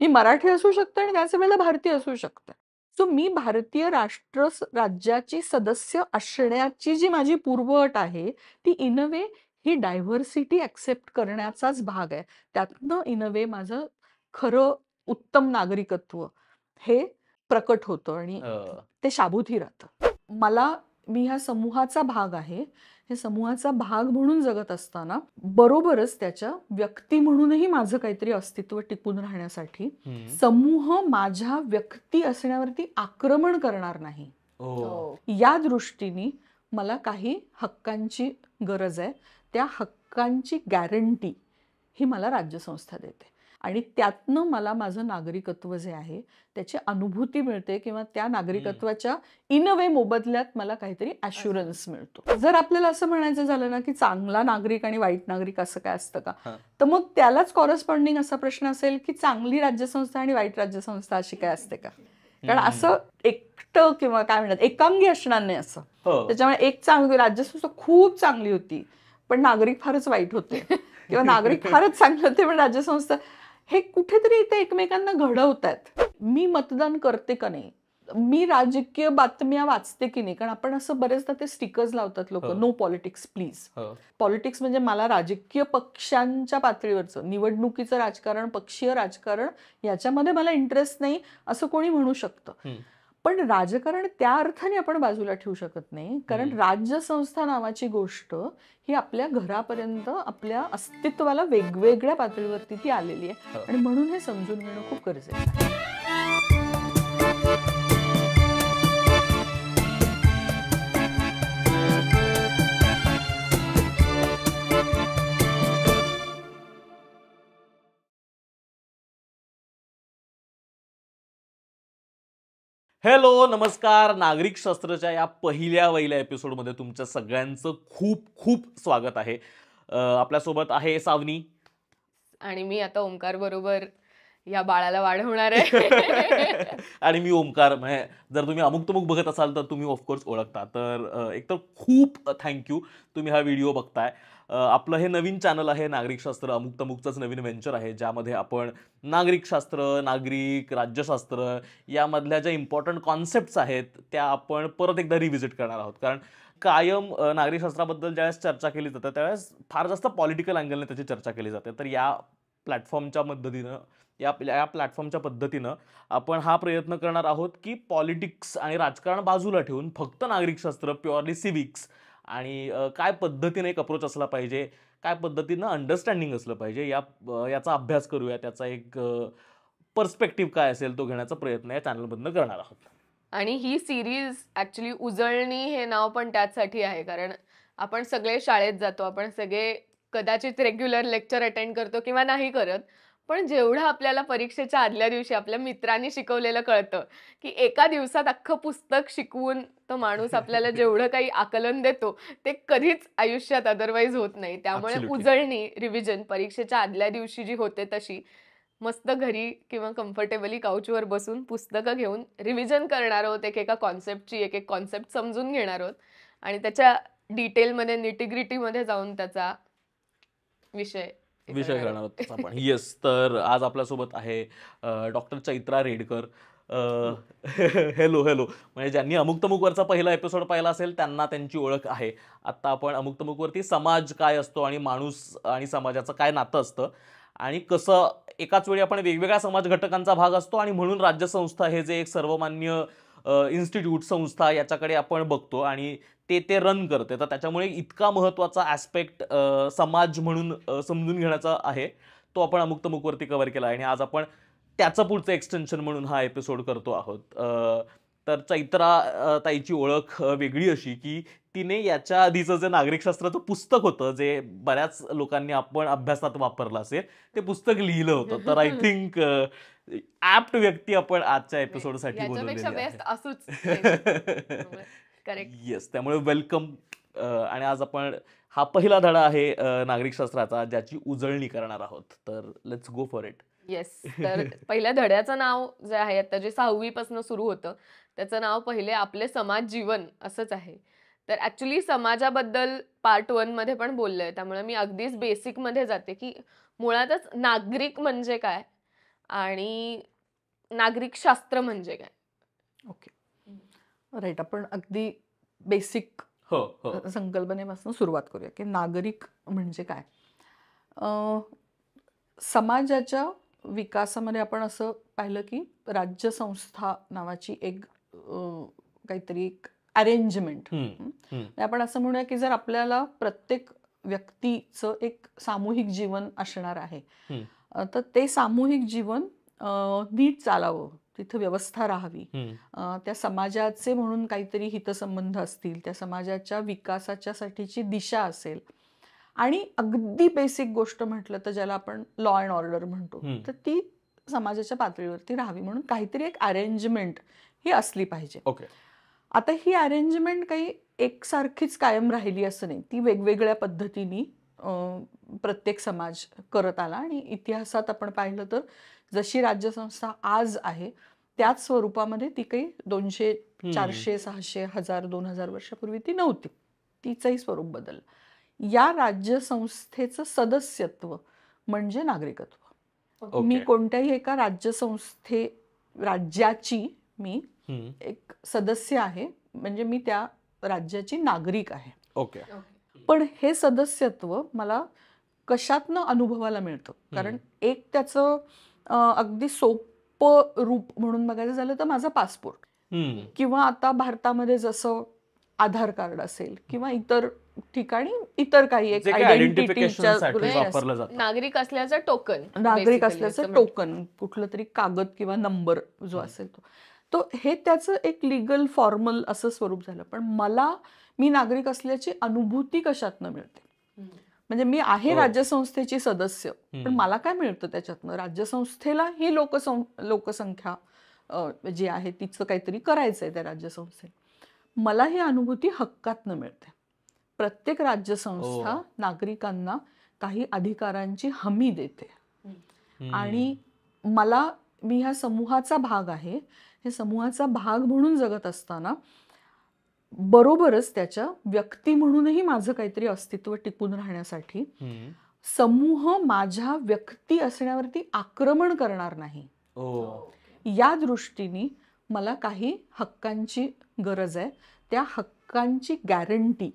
मी मराठी असू शकते आणि त्याच वेळेला भारतीय असू शकते. सो मी भारतीय राज्याची सदस्य असण्याची जी माझी पूर्वअट आहे ती इन अ वे ही डायव्हर्सिटी ऍक्सेप्ट करण्याचाच भाग आहे. त्यातनं इन अ वे माझं खरं उत्तम नागरिकत्व हे प्रकट होतं आणि ते शाबूतही राहतं. मी ह्या समूहाचा भाग आहे. हे समूहाचा भाग म्हणून जगत असताना बरोबरच त्याच्या व्यक्ती म्हणूनही माझं काहीतरी अस्तित्व टिकून राहण्यासाठी समूह माझ्या व्यक्ती असण्यावरती आक्रमण करणार नाही या दृष्टीने मला काही हक्कांची गरज आहे. त्या हक्कांची गॅरंटी ही मला राज्यसंस्था देते आणि त्यातनं मला माझं नागरिकत्व जे आहे त्याची अनुभूती मिळते किंवा त्या नागरिकत्वाच्या इन अ वे मोबदल्यात मला काहीतरी ॲश्युरन्स मिळतो. जर आपल्याला असं म्हणायचं झालं ना की चांगला नागरिक आणि वाईट नागरिक असं काय असतं का, तर मग त्यालाच कॉरेस्पॉन्डिंग असा प्रश्न असेल की चांगली राज्यसंस्था आणि वाईट राज्यसंस्था अशी काय असते का. कारण असं एकटं किंवा काय म्हणतात एकांगी असणार नाही असं. त्याच्यामुळे एक चांगली राज्यसंस्था खूप चांगली होती पण नागरिक फारच वाईट होते किंवा नागरिक फारच चांगले होते पण राज्यसंस्था, हे कुठेतरी इथे एकमेकांना घडवतात. मी मतदान करते का नाही, मी राजकीय बातम्या वाचते की नाही, कारण आपण असं बरेचदा ते स्टिकर्स लावतात लोक, नो पॉलिटिक्स प्लीज. पॉलिटिक्स म्हणजे मला राजकीय पक्षांच्या पातळीवरचं निवडणुकीचं राजकारण, पक्षीय राजकारण याच्यामध्ये मला इंटरेस्ट नाही असं कोणी म्हणू शकतं. पण राजकारण त्या अर्थाने आपण बाजूला ठेवू शकत नाही, कारण राज्यसंस्था नावाची गोष्ट ही आपल्या घरापर्यंत आपल्या अस्तित्वाला वेगवेगळ्या पातळीवरती ती आलेली आहे आणि म्हणून हे समजून घेणं खूप गरजेचं आहे. हॅलो, नमस्कार. नागरिक शास्त्राच्या या पहिल्या एपिसोडमध्ये तुमच्या सगळ्यांचं खूप खूप स्वागत आहे. आपल्यासोबत आहे सावनी आणि मी आता ओमकार बरोबर या बाळाला वाढवणार आहे. आणि मी ओमकार. जर तुम्ही अमुक तमुक बघत असाल तर तुम्ही ऑफकोर्स ओळखता. तर एकतर खूप थँक्यू तुम्ही हा व्हिडिओ बघताय. आपलं हे नवीन चॅनल आहे नागरिकशास्त्र, अमुक तमुकचंच नवीन व्हेंचर आहे ज्यामध्ये आपण नागरिकशास्त्र, नागरिक, राज्यशास्त्र यामधल्या ज्या इम्पॉर्टंट कॉन्सेप्ट्स आहेत त्या आपण परत एकदा रिव्हिजिट करणार आहोत. कारण कायम नागरिकशास्त्राबद्दल ज्यावेळेस चर्चा केली जाते त्यावेळेस फार जास्त पॉलिटिकल अँगलने त्याची चर्चा केली जाते. तर या प्लॅटफॉर्मच्या मदतीनं या प्लॅटफॉर्मच्या पद्धतीनं आपण हा प्रयत्न करणार आहोत की पॉलिटिक्स आणि राजकारण बाजूला ठेवून फक्त नागरिकशास्त्र, प्युअरली सिव्हिक्स आणि काय पद्धतीने एक अप्रोच असला पाहिजे, काय पद्धतीनं अंडरस्टँडिंग असलं पाहिजे याचा अभ्यास करूया. त्याचा एक पर्स्पेक्टिव्ह काय असेल तो घेण्याचा प्रयत्न या चॅनलमधनं करणार आहोत. आणि ही सिरीज ऍक्च्युली उजळणी हे नाव पण त्याचसाठी आहे, कारण आपण सगळे शाळेत जातो, आपण सगळे कदाचित रेग्युलर लेक्चर अटेंड करतो किंवा नाही करत, पण जेवढं आपल्याला परीक्षेच्या आदल्या दिवशी आपल्या मित्रांनी शिकवलेलं कळतं की एका दिवसात अख्खं पुस्तक शिकवून तो माणूस आपल्याला जेवढं काही आकलन देतो ते कधीच आयुष्यात अदरवाईज होत नाही. त्यामुळे उजळणी रिव्हिजन परीक्षेच्या आदल्या दिवशी जी होते तशी मस्त घरी किंवा कम्फर्टेबली काउचवर बसून पुस्तकं घेऊन रिव्हिजन करणार आहोत. एकेका कॉन्सेप्टची एक कॉन्सेप्ट समजून घेणार आहोत आणि त्याच्या डिटेलमध्ये निटिग्रिटीमध्ये जाऊन त्याचा विषय करणार आहोत आपण. येस, तर आज आपल्यासोबत आहे doctor Chaitra Redkar. Hello hello. म्हणजे ज्यांनी अमुक तमुकवरचा पहिला एपिसोड पाहिला असेल त्यांना त्यांची ओळख आहे. आता आपण अमुक तमुकवरती समाज काय असतो आणि माणूस आणि समाजाचं काय नातं असतं आणि कसं एकाच वेळी आपण वेगवेगळ्या समाज घटकांचा भाग असतो आणि म्हणून राज्यसंस्था हे जे एक सर्वमान्य इन्स्टिट्यूट संस्था याच्याकडे आपण बघतो आणि ते रन करते. तर त्याच्यामुळे इतका महत्त्वाचा ॲस्पेक्ट समाज म्हणून समजून घेण्याचा आहे तो आपण अमुक तमुकवरती कव्हर केला आहे आणि आज आपण त्याचं पुढचं एक्सटेन्शन म्हणून हा एपिसोड करतो आहोत. तर चैत्रा ताईची ओळख वेगळी अशी की तिने याच्या आधीचं जे नागरिकशास्त्राचं पुस्तक होतं जे बऱ्याच लोकांनी आपण अभ्यासात वापरलं असेल ते पुस्तक लिहिलं होतं. तर आय थिंक ॲप्ट व्यक्ती आपण आजच्या एपिसोडसाठी बोलवलेली आहे. येस, त्यामुळे वेलकम. आणि आज आपण हा पहिला धडा आहे नागरिकशास्त्राचा ज्याची उजळणी करणार आहोत. तर let's go for it. Yes. तर पहिल्या धड्याचं नाव जे आहे आता जे 6वी पासून सुरू होतं त्याचं नाव पहिले आपले समाज जीवन असंच आहे. तर ऍक्च्युली समाजाबद्दल पार्ट 1 मध्ये पण बोललंय, त्यामुळे मी अगदीच बेसिक मध्ये जाते की मुळातच नागरिक म्हणजे काय आणि नागरिक शास्त्र म्हणजे काय? Okay, right. आपण अगदी बेसिक हो हो संकल्पनेपासून सुरुवात करूया की नागरिक म्हणजे काय. समाजाच्या विकासामध्ये आपण असं पाहिलं की राज्यसंस्था नावाची एक काहीतरी एक अरेंजमेंट. आपण असं म्हणूया की जर आपल्याला प्रत्येक व्यक्तीचं एक सामूहिक जीवन असणार आहे, तर ते सामूहिक जीवन नीट चालावं, तिथं व्यवस्था राहावी, त्या समाजाचे म्हणून काहीतरी हितसंबंध असतील, त्या समाजाच्या विकासाच्या साठीची दिशा असेल, आणि अगदी बेसिक गोष्ट म्हटलं तर ज्याला आपण लॉ अँड ऑर्डर म्हणतो, तर ती समाजाच्या पातळीवरती राहावी म्हणून काहीतरी एक अरेंजमेंट ही असली पाहिजे. ओके. आता ही अरेंजमेंट काही एकसारखीच कायम राहिली असं नाही, ती वेगवेगळ्या पद्धतीने प्रत्येक समाज करत आला. आणि इतिहासात आपण पाहिलं तर जशी राज्यसंस्था आज आहे त्याच स्वरूपामध्ये ती काही 200, 400, 600, 1000, 2000 वर्षापूर्वी ती नव्हती. तिचंही स्वरूप बदललं. या राज्यसंस्थेचं सदस्यत्व म्हणजे नागरिकत्व. मी कोणत्याही एका राज्याची मी एक सदस्य आहे, म्हणजे मी त्या राज्याची नागरिक आहे. ओके. पण हे सदस्यत्व मला कशातनं अनुभवाला मिळतं, कारण एक त्याचं अगदी सोपं रूप म्हणून बघायचं झालं तर माझा पासपोर्ट, किंवा आता भारतामध्ये जसं आधार कार्ड असेल, किंवा इतर ठिकाणी इतर काही एक नागरिक असल्याचं टोकन, नागरिक असल्याचं टोकन, कुठलं तरी कागद किंवा नंबर जो असेल तो हे त्याचं एक लिगल फॉर्मल असं स्वरूप झालं. पण मी नागरिक असल्याची अनुभूती कशातनं मिळते, म्हणजे मी आहे राज्यसंस्थेची सदस्य, पण मला काय मिळतं त्याच्यातनं? राज्यसंस्थेला ही लोकसंख्या जी आहे तिचं काहीतरी करायचंय त्या राज्यसंस्थेत. मला ही अनुभूती हक्कातनं मिळते. प्रत्येक राज्यसंस्था नागरिकांना काही अधिकारांची हमी देते, आणि मी ह्या समूहाचा भाग आहे. हे समूहाचा भाग म्हणून जगत असताना बरोबरच त्याच्या व्यक्ती म्हणूनही माझं काहीतरी अस्तित्व टिकून राहण्यासाठी समूह माझ्या व्यक्ती असण्यावरती आक्रमण करणार नाही, या दृष्टीने मला काही हक्कांची गरज आहे. त्या हक्कांची गॅरंटी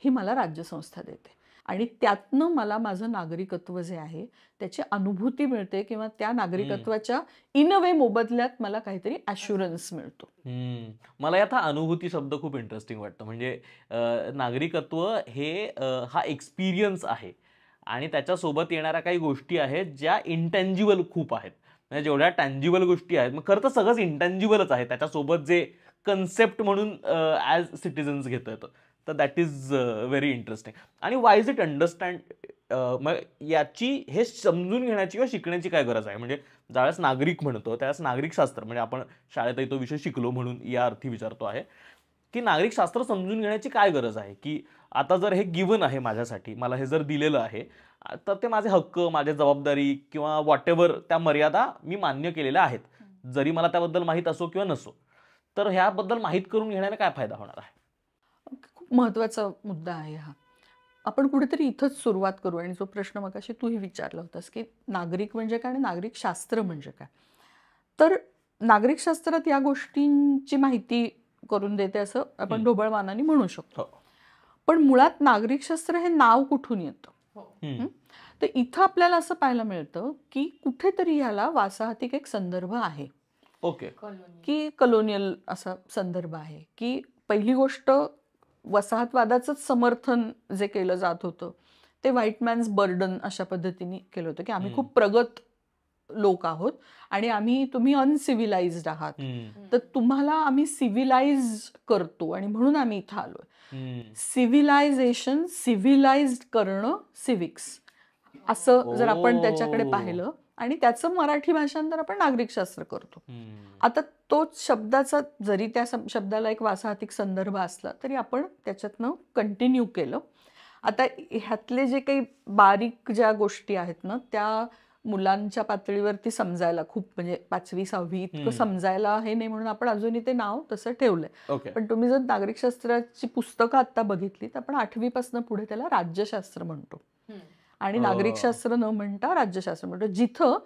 ही मला राज्यसंस्था देते, आणि त्यातनं मला माझं नागरिकत्व जे आहे त्याची अनुभूती मिळते, किंवा त्या नागरिकत्वाच्या इन अ वे मोबदल्यात मला काहीतरी ॲश्युरन्स मिळतो. मला यात हा अनुभूती शब्द खूप इंटरेस्टिंग वाटतं. म्हणजे नागरिकत्व हे हा एक्सपिरियन्स आहे, आणि त्याच्यासोबत येणाऱ्या काही गोष्टी आहेत ज्या इंटँजिबल खूप आहेत. म्हणजे जेवढ्या टँजिबल गोष्टी आहेत, मग खरं तर सगळंच इंटँजिबलच आहे त्याच्यासोबत, जे कन्सेप्ट म्हणून ॲज सिटिझन्स घेता येतं. तर दॅट इज व्हेरी इंटरेस्टिंग. आणि वाय इज इट अंडरस्टँड, मग याची हे समजून घेण्याची किंवा शिकण्याची काय गरज आहे? म्हणजे ज्यावेळेस नागरिक म्हणतो त्यावेळेस नागरिकशास्त्र, म्हणजे आपण शाळेतही तो विषय शिकलो म्हणून या अर्थी विचारतो आहे की नागरिकशास्त्र समजून घेण्याची काय गरज आहे, की आता जर हे गिवन आहे माझ्यासाठी, मला हे जर दिलेलं आहे, तर ते माझे हक्क, माझी जबाबदारी किंवा वॉट एव्हर त्या मर्यादा मी मान्य केलेल्या आहेत, जरी मला त्याबद्दल माहीत असो किंवा नसो. तर ह्याबद्दल माहीत करून घेण्याने काय फायदा होणार आहे? खूप महत्त्वाचा मुद्दा आहे हा. आपण कुठेतरी इथंच सुरुवात करू, आणि जो प्रश्न मगाशी तूही विचारला होतास की नागरिक म्हणजे काय आणि नागरिक शास्त्र म्हणजे काय. तर नागरिकशास्त्रात या गोष्टींची माहिती करून देते असं आपण ढोबळमानाने म्हणू शकतो. पण मुळात नागरिकशास्त्र हे नाव कुठून येतं? तर इथं आपल्याला असं पाहायला मिळतं की कुठेतरी ह्याला वासाहतिक एक संदर्भ आहे, की कलोनियल असा संदर्भ आहे. की पहिली गोष्ट, वसाहतवादाचंच समर्थन जे केलं जात होतं ते व्हाईट मॅन्स बर्डन अशा पद्धतीने केलं होतं, की आम्ही खूप प्रगत लोक आहोत आणि तुम्ही अनसिव्हिलाइज्ड आहात, तर तुम्हाला आम्ही सिव्हिलाइज करतो आणि म्हणून आम्ही इथं आलोय. सिव्हिलायझेशन, सिव्हिलाइज्ड करणं, सिव्हिक्स, असं जर आपण त्याच्याकडे पाहिलं, आणि त्याचं मराठी भाषांतर आपण नागरिकशास्त्र करतो. आता तोच शब्दाचा, जरी त्या शब्दाला एक वासाहतिक संदर्भ असला तरी आपण त्याच्यातनं कंटिन्यू केलं. आता ह्यातले जे काही बारीक ज्या गोष्टी आहेत ना, त्या मुलांच्या पातळीवरती समजायला खूप, म्हणजे 5वी 6वी इतकं समजायला हे नाही, म्हणून आपण अजूनही ते नाव तसं ठेवलंय. पण तुम्ही जर नागरिकशास्त्राची पुस्तकं आता बघितली तर आपण 8वी पासून पुढे त्याला राज्यशास्त्र म्हणतो, आणि नागरिकशास्त्र न म्हणता राज्यशास्त्र म्हणतो, जिथं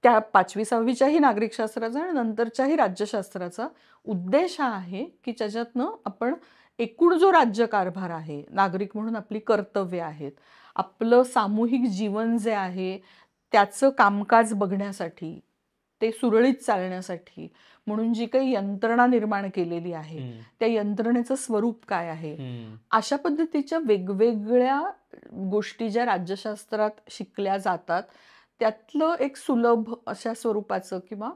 त्या 5वी-6वीच्याही नागरिकशास्त्राचा आणि नंतरच्याही राज्यशास्त्राचा उद्देश हा आहे की त्याच्यातनं आपण एकूण जो राज्यकारभार आहे, नागरिक म्हणून आपली कर्तव्य आहेत, आपलं सामूहिक जीवन जे आहे त्याचं कामकाज बघण्यासाठी, ते सुरळीत चालण्यासाठी म्हणून जी काही यंत्रणा निर्माण केलेली आहे त्या यंत्रणेचं स्वरूप काय आहे, अशा पद्धतीच्या वेगवेगळ्या गोष्टी ज्या राज्यशास्त्रात शिकल्या जातात त्यातलं एक सुलभ अशा स्वरूपाचं किंवा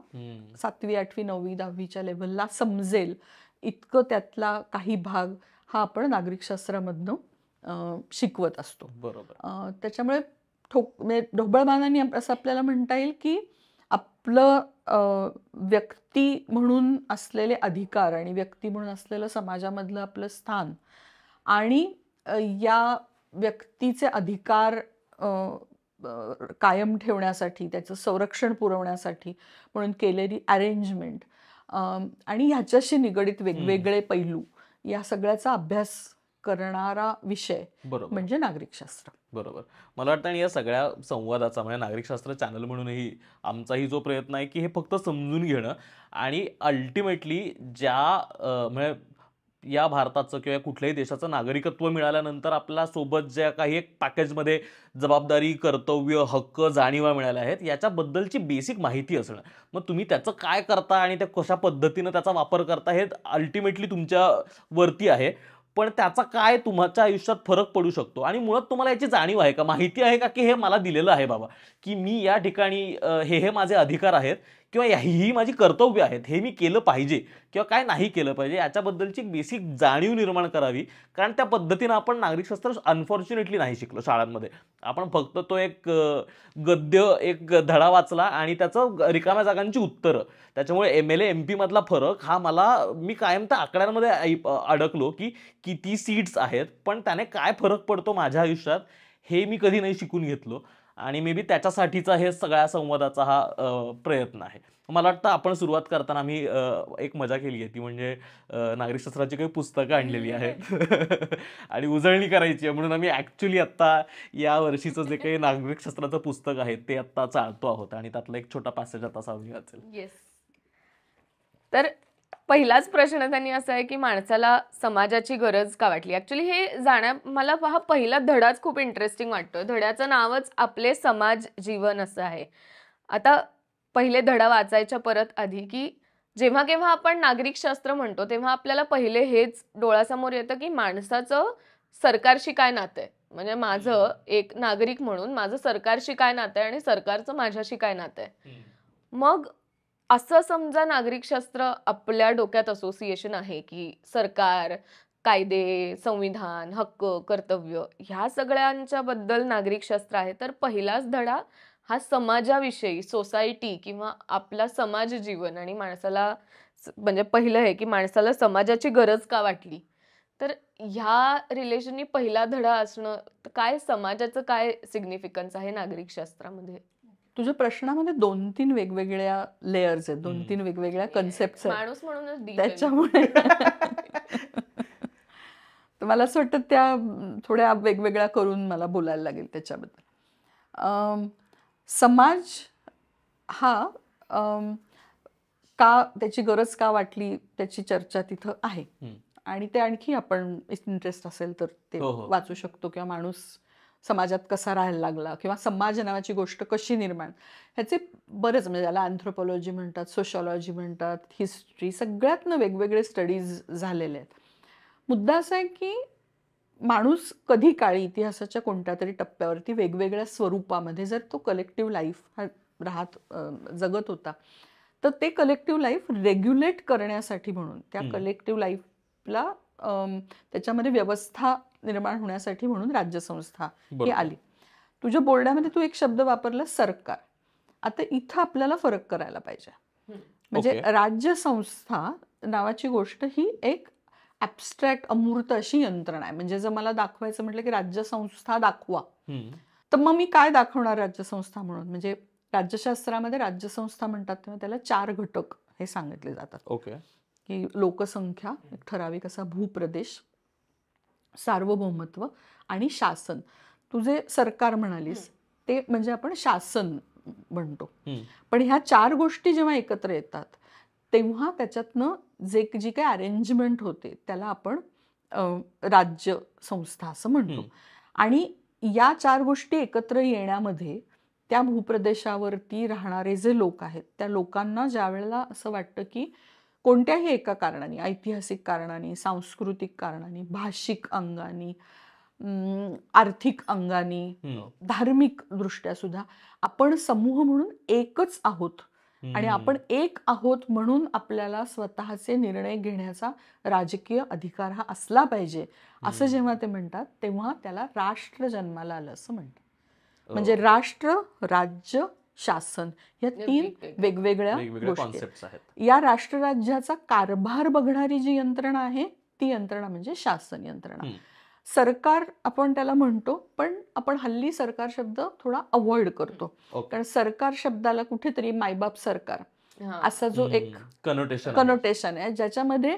7वी, 8वी, 9वी, 10वीच्या लेव्हलला समजेल इतकं त्यातला काही भाग हा आपण नागरिकशास्त्रामधनं शिकवत असतो. बरोबर. त्याच्यामुळे म्हणजे ढोबळमानाने असं आपल्याला म्हणता येईल की आपलं व्यक्ती म्हणून असलेले अधिकार आणि व्यक्ती म्हणून असलेलं समाजामधलं आपलं स्थान आणि या व्यक्तीचे अधिकार कायम ठेवण्यासाठी, त्याचं संरक्षण पुरवण्यासाठी म्हणून केलेली अरेंजमेंट आणि ह्याच्याशी निगडित वेगवेगळे पैलू या सगळ्याचा अभ्यास करणारा विषय बरोबर. म्हणजे नागरिकशास्त्र. बरोबर. मला वाटतं आणि या सगळ्या संवादाचा म्हणजे नागरिकशास्त्र चॅनल म्हणूनही आमचाही जो प्रयत्न आहे की हे फक्त समजून घेणं आणि अल्टिमेटली म्हणजे या भारताचं किंवा कुठल्याही देशाचं नागरिकत्व मिळाल्यानंतर आपल्या सोबत ज्या काही एक पॅकेजमध्ये जबाबदारी, कर्तव्य, हक्क, जाणीवा मिळाल्या आहेत याच्याबद्दलची बेसिक माहिती असणं. मग तुम्ही त्याचं काय करता आणि त्या कशा पद्धतीनं त्याचा वापर करता हे अल्टिमेटली तुमच्यावरती आहे. पण त्याचा काय तुमच्या आयुष्यात फरक पडू शकतो आणि मुळात तुम्हाला याची जाणीव आहे का, माहिती आहे का की हे मला दिलेलं आहे बाबा, की मी या ठिकाणी हे माझे अधिकार आहेत किंवा ही माझी कर्तव्य आहेत, हे मी केलं पाहिजे किंवा काय नाही केलं पाहिजे याच्याबद्दलची बेसिक जाणीव निर्माण करावी. कारण त्या पद्धतीनं आपण नागरिकशास्त्र अनफॉर्च्युनेटली नाही शिकलो शाळांमध्ये. आपण फक्त तो एक गद्य, एक धडा वाचला आणि त्याचं रिकाम्या जागांची उत्तरं. त्याच्यामुळे MLA MP मधला फरक हा मी कायम त्या आकड्यांमध्ये अडकलो की किती सीट्स आहेत, पण त्याने काय फरक पडतो माझ्या आयुष्यात हे मी कधी नाही शिकून घेतलो. आणि मे बी त्याच्यासाठीचा हे सगळ्या संवादाचा हा प्रयत्न आहे. मला वाटतं आपण सुरुवात करताना आम्ही एक मजा केली आहे, ती म्हणजे नागरिकशास्त्राची काही पुस्तकं आणलेली आहेत आणि उजळणी करायची आहे म्हणून आम्ही ॲक्च्युली आत्ता या वर्षीचं जे काही नागरिकशास्त्राचं पुस्तक आहे ते आत्ता चालतो आहोत आणि त्यातला एक छोटा पॅसेज आता सावनी वाचेल. येस. तर पहिलाच प्रश्न त्यांनी असा आहे की माणसाला समाजाची गरज का वाटली. ऍक्च्युली हे मला हा पहिला धडाच खूप इंटरेस्टिंग वाटतोय. धड्याचं नावच आपले समाज जीवन असं आहे. आता पहिले धडा वाचायच्या परत आधी की जेव्हा केव्हा आपण नागरिकशास्त्र म्हणतो तेव्हा आपल्याला पहिले हेच डोळ्यासमोर येतं की माणसाचं सरकारशी काय नातं आहे. म्हणजे माझं एक नागरिक म्हणून माझं सरकारशी काय नातं आहे आणि सरकारचं माझ्याशी काय नातं आहे. मग असं समजा नागरिकशास्त्र आपल्या डोक्यात असोसिएशन आहे की सरकार, कायदे, संविधान, हक्क, कर्तव्य ह्या सगळ्यांच्या बद्दल नागरिकशास्त्र आहे. तर पहिलाच धडा हा समाजाविषयी, सोसायटी किंवा आपला समाज जीवन आणि माणसाला म्हणजे पहिलं आहे की माणसाला समाजाची गरज का वाटली. तर ह्या रिलेशननी पहिला धडा असणं, काय समाजाचं काय सिग्निफिकन्स आहे नागरिकशास्त्रामध्ये. तुझ्या प्रश्नामध्ये 2-3 वेगवेगळ्या लेयर्स आहेत, 2-3 वेगवेगळ्या कन्सेप्ट आहेत. माणूस म्हणूनच deep आहे. त्याच्यामुळे तर मला असं वाटतं त्या थोड्या वेगवेगळ्या करून मला बोलायला लागेल त्याच्याबद्दल. समाज हा का त्याची गरज का वाटली त्याची चर्चा तिथं आहे आणि ते आणखी आपण इंटरेस्ट असेल तर ते वाचू शकतो किंवा माणूस समाजात कसा राहायला लागला किंवा समाज नावाची गोष्ट कशी निर्माण, ह्याचे बरेच म्हणजे त्याला अँथ्रोपॉलॉजी म्हणतात, सोशॉलॉजी म्हणतात, हिस्ट्री, सगळ्यातनं वेगवेगळे स्टडीज झालेले आहेत. मुद्दा असा आहे की माणूस कधी काळी इतिहासाच्या कोणत्या तरी टप्प्यावरती वेगवेगळ्या स्वरूपामध्ये जर तो कलेक्टिव्ह लाईफ हा जगत होता तर ते कलेक्टिव्ह लाईफ रेग्युलेट करण्यासाठी म्हणून त्या कलेक्टिव्ह लाईफला त्याच्यामध्ये व्यवस्था निर्माण होण्यासाठी म्हणून राज्यसंस्था ही आली. तुझ्या बोलण्यामध्ये तू एक शब्द वापरला सरकार. आता इथं आपल्याला फरक करायला पाहिजे. म्हणजे राज्यसंस्था नावाची गोष्ट ही एक ॲबस्ट्रॅक्ट अमूर्त अशी यंत्रणा आहे. म्हणजे जर मला दाखवायचं म्हटलं की राज्यसंस्था दाखवा तर मग मी काय दाखवणार राज्यसंस्था म्हणून. म्हणजे राज्यशास्त्रामध्ये राज्यसंस्था म्हणतात तेव्हा त्याला 4 घटक हे सांगितले जातात. की लोकसंख्या, एक ठराविक असा भूप्रदेश, सार्वभौमत्व आणि शासन. तुझे सरकार म्हणालीस ते म्हणजे आपण शासन म्हणतो. हम्म. पण ह्या 4 गोष्टी जेव्हा एकत्र येतात तेव्हा त्याच्यातनं जी काही अरेंजमेंट होते त्याला आपण राज्य संस्था असं म्हणतो. हम्म. आणि या 4 गोष्टी एकत्र येण्यामध्ये त्या भूप्रदेशावरती राहणारे जे लोक आहेत त्या लोकांना ज्या वेळेला असं वाटतं की कोणत्याही एका कारणाने, ऐतिहासिक कारणाने, सांस्कृतिक कारणाने, भाषिक अंगाने, आर्थिक अंगाने, हम्म. धार्मिक दृष्ट्या सुद्धा आपण समूह म्हणून एकच आहोत आणि आपण एक आहोत म्हणून आपल्याला स्वतःचे निर्णय घेण्याचा राजकीय अधिकार हा असला पाहिजे असं जेव्हा ते म्हणतात तेव्हा त्याला राष्ट्र जन्माला आलं असं म्हणतात. म्हणजे राष्ट्र, राज्य, शासन या 3 वेगवेगळ्या वेगवेगळ्या गोष्टी आहेत. कॉन्सेप्ट आहेत. या राष्ट्रराज्याचा कारभार बघणारी जी यंत्रणा आहे ती यंत्रणा म्हणजे शासन यंत्रणा. सरकार आपण त्याला म्हणतो पण आपण हल्ली सरकार शब्द थोडा अवॉइड करतो. ओके. कारण सरकार शब्दाला कुठेतरी मायबाप सरकार हा. असा जो एक कनोटेशन कनोटेशन आहे ज्याच्यामध्ये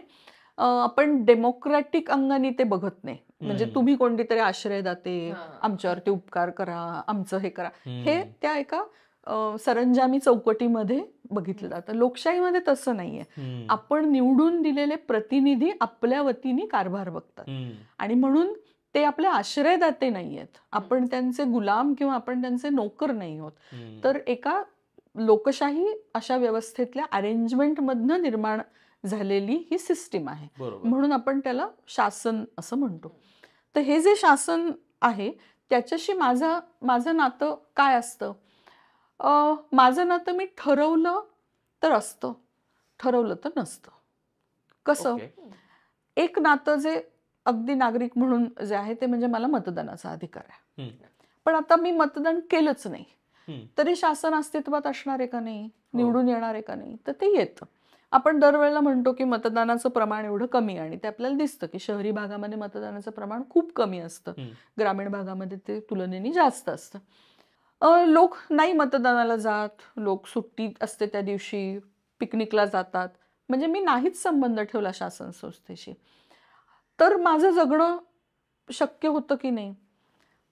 आपण डेमोक्रॅटिक अंगाने ते बघत नाही. म्हणजे तुम्ही कोणती तरी आश्रयदाते, हा. आमच्यावरती उपकार करा, आमचं हे करा, हे त्या एका सरंजामी चौकटीमध्ये बघितलं जातं. लोकशाहीमध्ये तसं नाहीये. आपण निवडून दिलेले प्रतिनिधी आपल्या वतीने कारभार बघतात आणि म्हणून ते आपले आश्रयदाते नाहीयेत. आपण त्यांचे गुलाम किंवा आपण त्यांचे नोकर नाही आहोत. तर एका लोकशाही अशा व्यवस्थेतल्या अरेंजमेंटमधनं निर्माण झालेली ही सिस्टीम आहे. बरोबर. म्हणून आपण त्याला शासन असं म्हणतो. तर हे जे शासन आहे त्याच्याशी माझं नातं काय असतं? माझं नातं मी ठरवलं तर असतं, ठरवलं तर नसतं. कसं? ओके. एक नातं जे अगदी नागरिक म्हणून जे आहे ते म्हणजे मला मतदानाचा अधिकार आहे. पण आता मी मतदान केलंच नाही तरी शासन अस्तित्वात असणार आहे का नाही, निवडून येणार आहे का नाही, तर ते येतं. आपण दरवेळेला म्हणतो की मतदानाचं प्रमाण एवढं कमी आणि ते आपल्याला दिसतं की शहरी भागामध्ये मतदानाचं प्रमाण खूप कमी असतं, ग्रामीण भागामध्ये ते तुलनेने जास्त असतं. लोक नाही मतदानाला जात, लोक सुट्टी असते त्या दिवशी पिकनिकला जातात. म्हणजे मी नाहीच संबंध ठेवला शासन संस्थेशी. तर माझं जगणं शक्य होतं की नाही?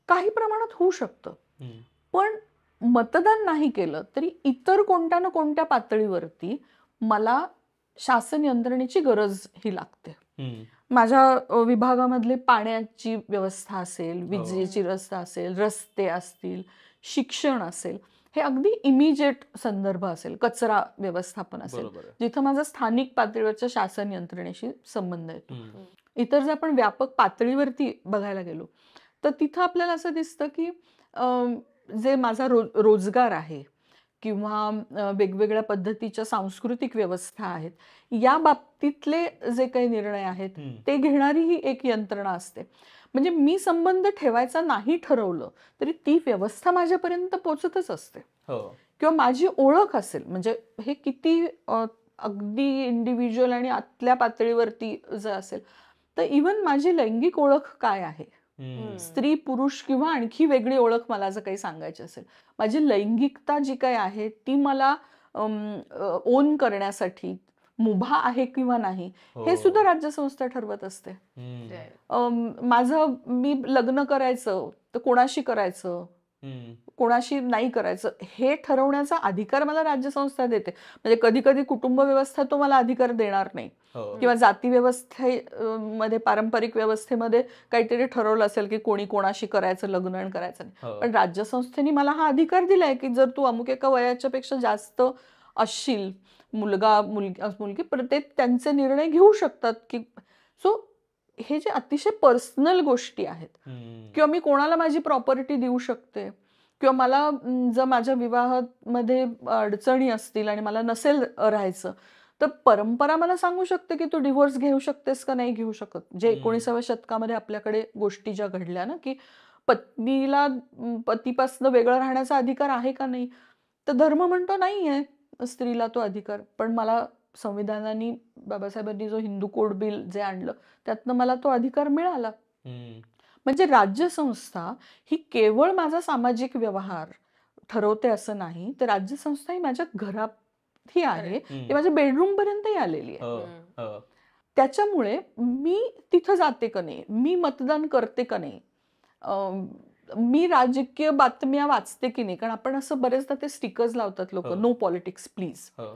काही प्रमाणात होऊ शकतं. पण मतदान नाही केलं तरी इतर कोणत्या ना कोणत्या पातळीवरती मला शासन यंत्रणेची गरज ही लागते. माझ्या विभागामधले पाण्याची व्यवस्था असेल, विजेची व्यवस्था असेल, रस्ते असतील, शिक्षण असेल, हे अगदी इमिजिएट संदर्भ असेल, कचरा व्यवस्थापन असेल, जिथं माझा स्थानिक पातळीवरच्या शासन यंत्रणेशी संबंध येतो. इतर जर आपण व्यापक पातळीवरती बघायला गेलो तर तिथं आपल्याला असं दिसतं की जे माझा रोजगार आहे किंवा वेगवेगळ्या पद्धतीच्या सांस्कृतिक व्यवस्था आहेत या बाबतीतले जे काही निर्णय आहेत ते घेणारी ही एक यंत्रणा असते. म्हणजे मी संबंध ठेवायचा नाही ठरवलं तरी ती व्यवस्था माझ्यापर्यंत पोचतच असते. किंवा माझी ओळख असेल, म्हणजे हे किती अगदी इंडिव्हिज्युअल आणि आतल्या पातळीवरती जर असेल तर इव्हन माझी लैंगिक ओळख काय आहे, स्त्री पुरुष किंवा आणखी वेगळी ओळख मला जर काही सांगायची असेल, माझी लैंगिकता जी काही आहे ती मला ओन करण्यासाठी मुभा आहे किंवा नाही हे सुद्धा राज्यसंस्था ठरवत असते. मी लग्न करायचं तर कोणाशी करायचं, कोणाशी नाही करायचं हे ठरवण्याचा अधिकार मला राज्यसंस्था देते. म्हणजे कधी कधी कुटुंब व्यवस्था तो मला अधिकार देणार नाही किंवा जाती व्यवस्थेमध्ये, पारंपरिक व्यवस्थेमध्ये काहीतरी ठरवलं असेल की कोणी कोणाशी करायचं लग्न आणि करायचं नाही, पण राज्यसंस्थेने मला हा अधिकार दिलाय की जर तू अमुक एका वयाच्या पेक्षा जास्त असशील, मुलगा मुलगी, ते त्यांचे निर्णय घेऊ शकतात की. सो हे जे अतिशय पर्सनल गोष्टी आहेत, किंवा मी कोणाला माझी प्रॉपर्टी देऊ शकते, किंवा मला जर माझ्या विवाहामध्ये अडचणी असतील आणि मला नसेल राहायचं तर परंपरा मला सांगू शकते की तू डिव्होर्स घेऊ शकतेस का नाही घेऊ शकत. जे 19व्या शतकामध्ये आपल्याकडे गोष्टी ज्या घडल्या ना की पत्नीला पतीपासून वेगळं राहण्याचा अधिकार आहे का नाही, तर धर्म म्हणतो नाही आहे स्त्रीला तो अधिकार. पण मला संविधानाने, बाबासाहेबांनी जो हिंदू कोड बिल जे आणलं त्यातनं मला तो अधिकार मिळाला. म्हणजे राज्यसंस्था ही केवळ माझा सामाजिक व्यवहार ठरवते असं नाही, तर राज्यसंस्था ही माझ्या घरातही आहे, ती माझ्या बेडरूम पर्यंतही आलेली आहे. त्याच्यामुळे मी तिथं जाते का नाही, मी मतदान करते का नाही, मी राजकीय बातम्या वाचते की नाही, कारण आपण असं बरेचदा ते स्टिकर्स लावतात लोक, हो. No politics please. हो.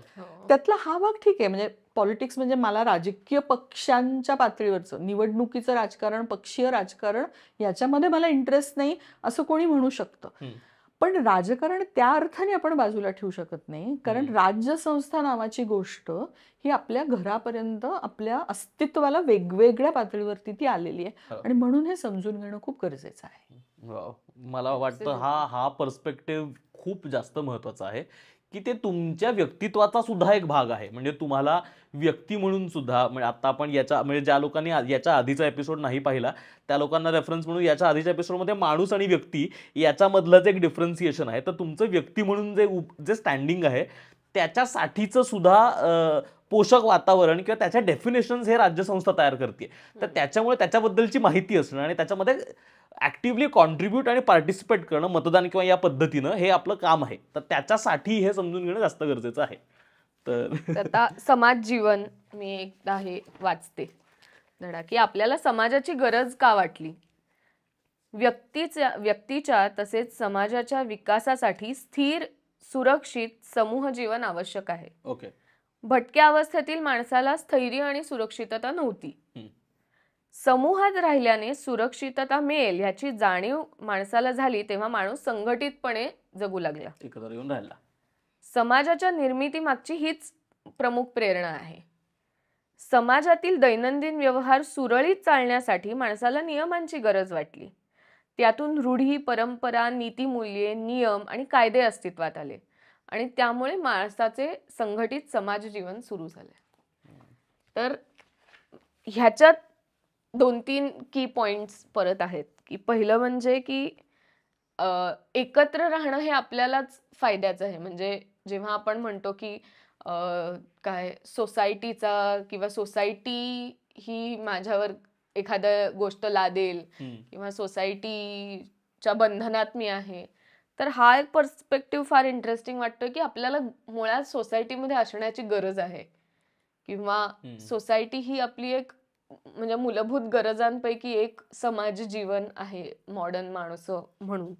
त्यातला हा भाग ठीक आहे, म्हणजे पॉलिटिक्स म्हणजे मला राजकीय पक्षांच्या पातळीवरचं निवडणुकीचं राजकारण, पक्षीय राजकारण याच्यामध्ये मला इंटरेस्ट नाही असं कोणी म्हणू शकतं. हम्म. पण राजकारण त्या अर्थाने आपण बाजूला ठेवू शकत नाही, कारण हम्म. राज्यसंस्था नावाची गोष्ट ही आपल्या घरापर्यंत, आपल्या अस्तित्वाला वेगवेगळ्या पातळीवरती ती आलेली आहे, हो. आणि म्हणून हे समजून घेणं खूप गरजेचं आहे. वाव. मला वाटतं हा पर्स्पेक्टिव्ह खूप जास्त महत्वाचा आहे की ते तुमच्या व्यक्तित्वाचा सुद्धा एक भाग आहे. म्हणजे तुम्हाला व्यक्ती म्हणून सुद्धा, म्हणजे आता आपण याच्या, म्हणजे ज्या लोकांनी याच्या आधीचा एपिसोड नाही पाहिला त्या लोकांना रेफरन्स म्हणून याच्या आधीच्या एपिसोडमध्ये माणूस आणि व्यक्ती याच्यामधलंच एक डिफरन्सिएशन आहे. तर तुमचं व्यक्ती म्हणून जे स्टँडिंग आहे त्याच्यासाठीचं सुद्धा पोषक वातावरण किंवा त्याच्या डेफिनेशन्स हे राज्यसंस्था तयार करते. तर त्याच्यामुळे त्याच्याबद्दलची माहिती असणं आणि त्याच्यामध्ये ऍक्टिव्हली कॉन्ट्रीब्यूट आणि पार्टिसिपेट करणं मतदान किंवा या पद्धतीनं हे आपलं काम आहे. तर त्याच्यासाठी हे समजून घेणं जास्त गरजेचं आहे. तर आता समाज जीवन मी एकदा हे वाचते धडा की आपल्याला समाजाची गरज का वाटली. व्यक्तीच्या तसेच समाजाच्या विकासासाठी स्थिर सुरक्षित समूह जीवन आवश्यक आहे. ओके. भटक्या अवस्थेतील माणसाला स्थैर्य आणि सुरक्षितता नव्हती. समूहात राहिल्याने सुरक्षितता मिळेल याची जाणीव माणसाला झाली तेव्हा माणूस संघटितपणे जगू लागला. एकत्र येऊन राहिला. समाजाच्या निर्मितीमागची हीच प्रमुख प्रेरणा आहे. समाजातील दैनंदिन व्यवहार सुरळीत चालण्यासाठी माणसाला नियमांची गरज वाटली. त्यातून रूढी, परंपरा, नीतिमूल्ये, नियम आणि कायदे अस्तित्वात आले आणि त्यामुळे माणसाचे संघटित समाज जीवन सुरू झाले. तर ह्याच्यात 2-3 की पॉइंट्स परत आहेत की पहिलं म्हणजे की एकत्र राहणं हे आपल्यालाच फायद्याचं आहे. म्हणजे जेव्हा आपण म्हणतो की काय सोसायटीचा किंवा सोसायटी ही माझ्यावर एखादं गोष्ट लादेल किंवा सोसायटीच्या बंधनात मी आहे, तर हा एक पर्स्पेक्टिव्ह फार इंटरेस्टिंग वाटतो की आपल्याला मुळात सोसायटीमध्ये असण्याची गरज आहे किंवा सोसायटी ही आपली एक म्हणजे मूलभूत गरजांपैकी एक समाज जीवन आहे मॉडर्न माणसं म्हणून.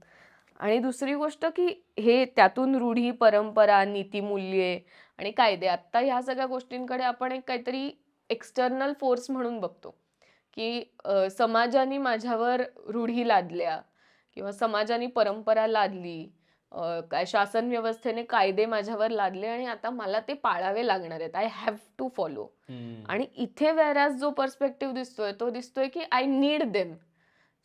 आणि दुसरी गोष्ट की हे त्यातून रूढी, परंपरा, नीतिमूल्ये आणि कायदे, आता ह्या सगळ्या गोष्टींकडे आपण एक काहीतरी एक्सटर्नल फोर्स म्हणून बघतो की समाजाने माझ्यावर रूढी लादल्या किंवा समाजाने परंपरा लादली, काय शासन व्यवस्थेने कायदे माझ्यावर लादले आणि आता मला ते पाळावे लागणार आहेत. I have to follow. आणि इथे व्हेअरॅज जो पर्स्पेक्टिव्ह दिसतोय तो दिसतोय की आय नीड देम.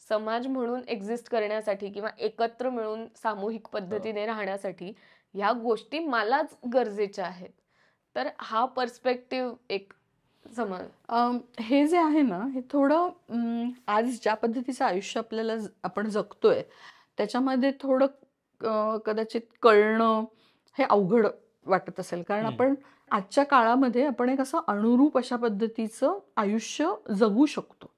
समाज म्हणून एक्झिस्ट करण्यासाठी किंवा एकत्र मिळून सामूहिक पद्धतीने राहण्यासाठी ह्या गोष्टी मलाच गरजेच्या आहेत. तर हा पर्स्पेक्टिव्ह एक समज हे जे आहे ना, हे थोडं आज ज्या पद्धतीचं आयुष्य आपल्याला आपण जगतोय त्याच्यामध्ये थोडं कदाचित कळणं हे अवघड वाटत असेल, कारण आपण आजच्या काळामध्ये आपण एक असं अनुरूप अशा पद्धतीचं आयुष्य जगू शकतो.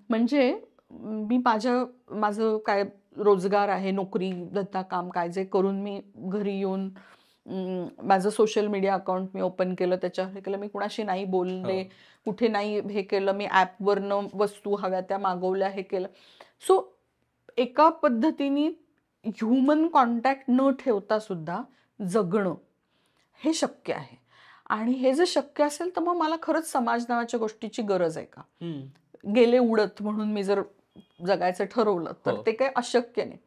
म्हणजे मी माझं काय रोजगार आहे, नोकरी, धंदा, काम काय जे करून मी घरी येऊन माझं सोशल मीडिया अकाउंट मी ओपन केलं, त्याच्यावर हे केलं, मी कुणाशी नाही बोलले, कुठे नाही हे केलं, मी ॲपवरनं वस्तू हव्या त्या मागवल्या, हे केलं. सो एका पद्धतीने ह्युमन कॉन्टॅक्ट न ठेवता सुद्धा जगणं हे शक्य आहे. आणि हे जर शक्य असेल तर मग मला खरंच समाज नावाच्या गोष्टीची गरज आहे का? गेले उडत म्हणून मी जर जगायचं ठरवलं तर ते काही अशक्य नाही.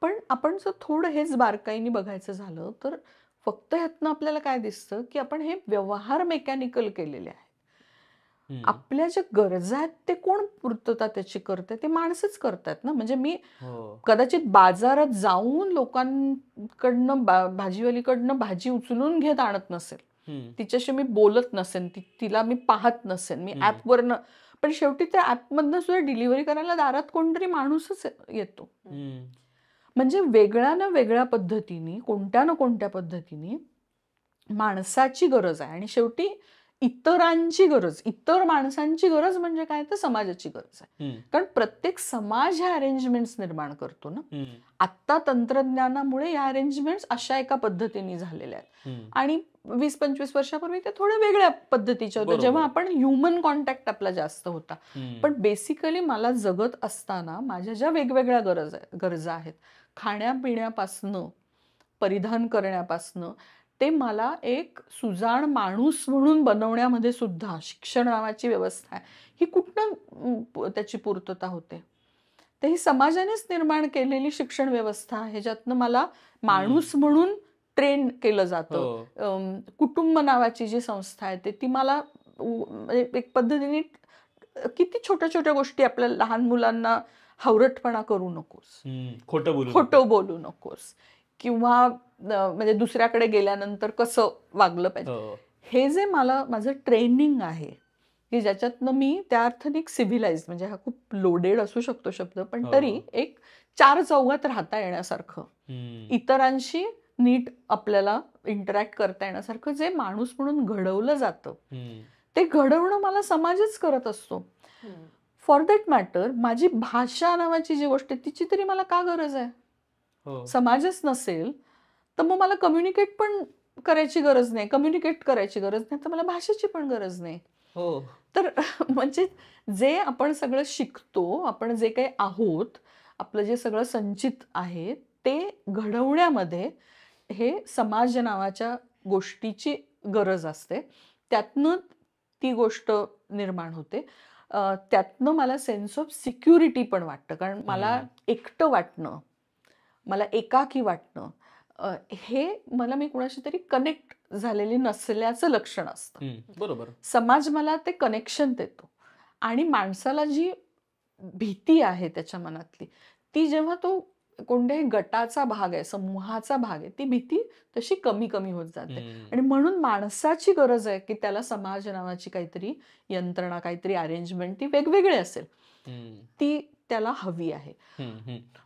पण आपण जर थोडं हेच बारकाईने बघायचं झालं तर फक्त ह्यातनं आपल्याला काय दिसतं की आपण हे व्यवहार मेकॅनिकल केलेले आहेत. आपल्या ज्या गरजा आहेत ते कोण पूर्तता त्याची करते? ते माणसंच करतात ना. म्हणजे मी कदाचित बाजारात जाऊन लोकांकडनं भाजीवालीकडनं भाजी उचलून घेत आणत नसेल, तिच्याशी मी बोलत नसेन, तिला मी पाहत नसेन, मी ऍपवरनं, पण शेवटी त्या ऍपमधनं सुद्धा डिलिव्हरी करायला दारात कोणतरी माणूसच येतो. म्हणजे वेगळ्या ना वेगळ्या पद्धतीने, कोणत्या ना कोणत्या पद्धतीने माणसाची गरज आहे. आणि शेवटी इतरांची गरज, इतर माणसांची गरज म्हणजे काय, तर समाजाची गरज आहे. कारण प्रत्येक समाज ह्या अरेंजमेंट्स निर्माण करतो ना. आत्ता तंत्रज्ञानामुळे या अरेंजमेंट्स अशा एका पद्धतीने झालेल्या आहेत आणि 20-25 वर्षापूर्वी ते थोड्या वेगळ्या पद्धतीच्या होत्या, जेव्हा आपण ह्युमन कॉन्टॅक्ट आपला जास्त होता. पण बेसिकली मला जगत असताना माझ्या ज्या वेगवेगळ्या गरजा आहेत, खाण्यापिण्यापासनं, परिधान करण्यापासनं, ते मला एक सुजाण माणूस म्हणून बनवण्यामध्ये सुद्धा शिक्षण नावाची व्यवस्था आहे, ही कुठनं त्याची पूर्तता होते. तर ही समाजानेच निर्माण केलेली शिक्षण व्यवस्था आहे, ज्यातनं मला माणूस म्हणून ट्रेन केलं जातं. कुटुंब नावाची जी संस्था आहे ती मला एक पद्धतीने किती छोट्या छोट्या गोष्टी आपल्या लहान मुलांना हावरटपणा करू नकोस, खोटं बोलू नकोस, किंवा म्हणजे दुसऱ्याकडे गेल्यानंतर कसं वागलं पाहिजे, हे जे माझं ट्रेनिंग आहे की ज्याच्यातनं मी त्या अर्थाने एक सिव्हिलाइज, म्हणजे हा खूप लोडेड असू शकतो शब्द, पण तरी एक चार चौघात राहता येण्यासारखं, इतरांशी नीट आपल्याला इंटरॅक्ट करता येण्यासारखं जे माणूस म्हणून घडवलं जातं, ते घडवणं मला समाजच करत असतो. फॉर दॅट मॅटर माझी भाषा नावाची जी गोष्ट आहे तिची तरी मला का गरज आहे? समाजच नसेल तर मग मला कम्युनिकेट पण करायची गरज नाही, कम्युनिकेट करायची गरज नाही, तर मला भाषेची पण गरज नाही. तर म्हणजे जे आपण सगळं शिकतो, आपण जे काही आहोत, आपलं जे सगळं संचित आहे ते घडवण्यामध्ये हे समाज नावाच्या गोष्टीची गरज असते. त्यातनं ती गोष्ट निर्माण होते. त्यातनं मला सेन्स ऑफ सिक्युरिटी पण वाटतं, कारण मला एकटं वाटणं, मला एकाकी वाटणं, हे मी कुणाशी तरी कनेक्ट झालेली नसल्याचं लक्षण असतं. बरोबर. समाज मला ते कनेक्शन देतो आणि माणसाला जी भीती आहे त्याच्या मनातली, ती जेव्हा तो कोणत्याही गटाचा भाग आहे, समूहाचा भाग आहे, ती भीती तशी कमी कमी होत जाते. आणि म्हणून माणसाची गरज आहे की त्याला समाज नावाची काहीतरी यंत्रणा, काहीतरी अरेंजमेंट, ती वेगवेगळी असेल, ती त्याला हवी आहे.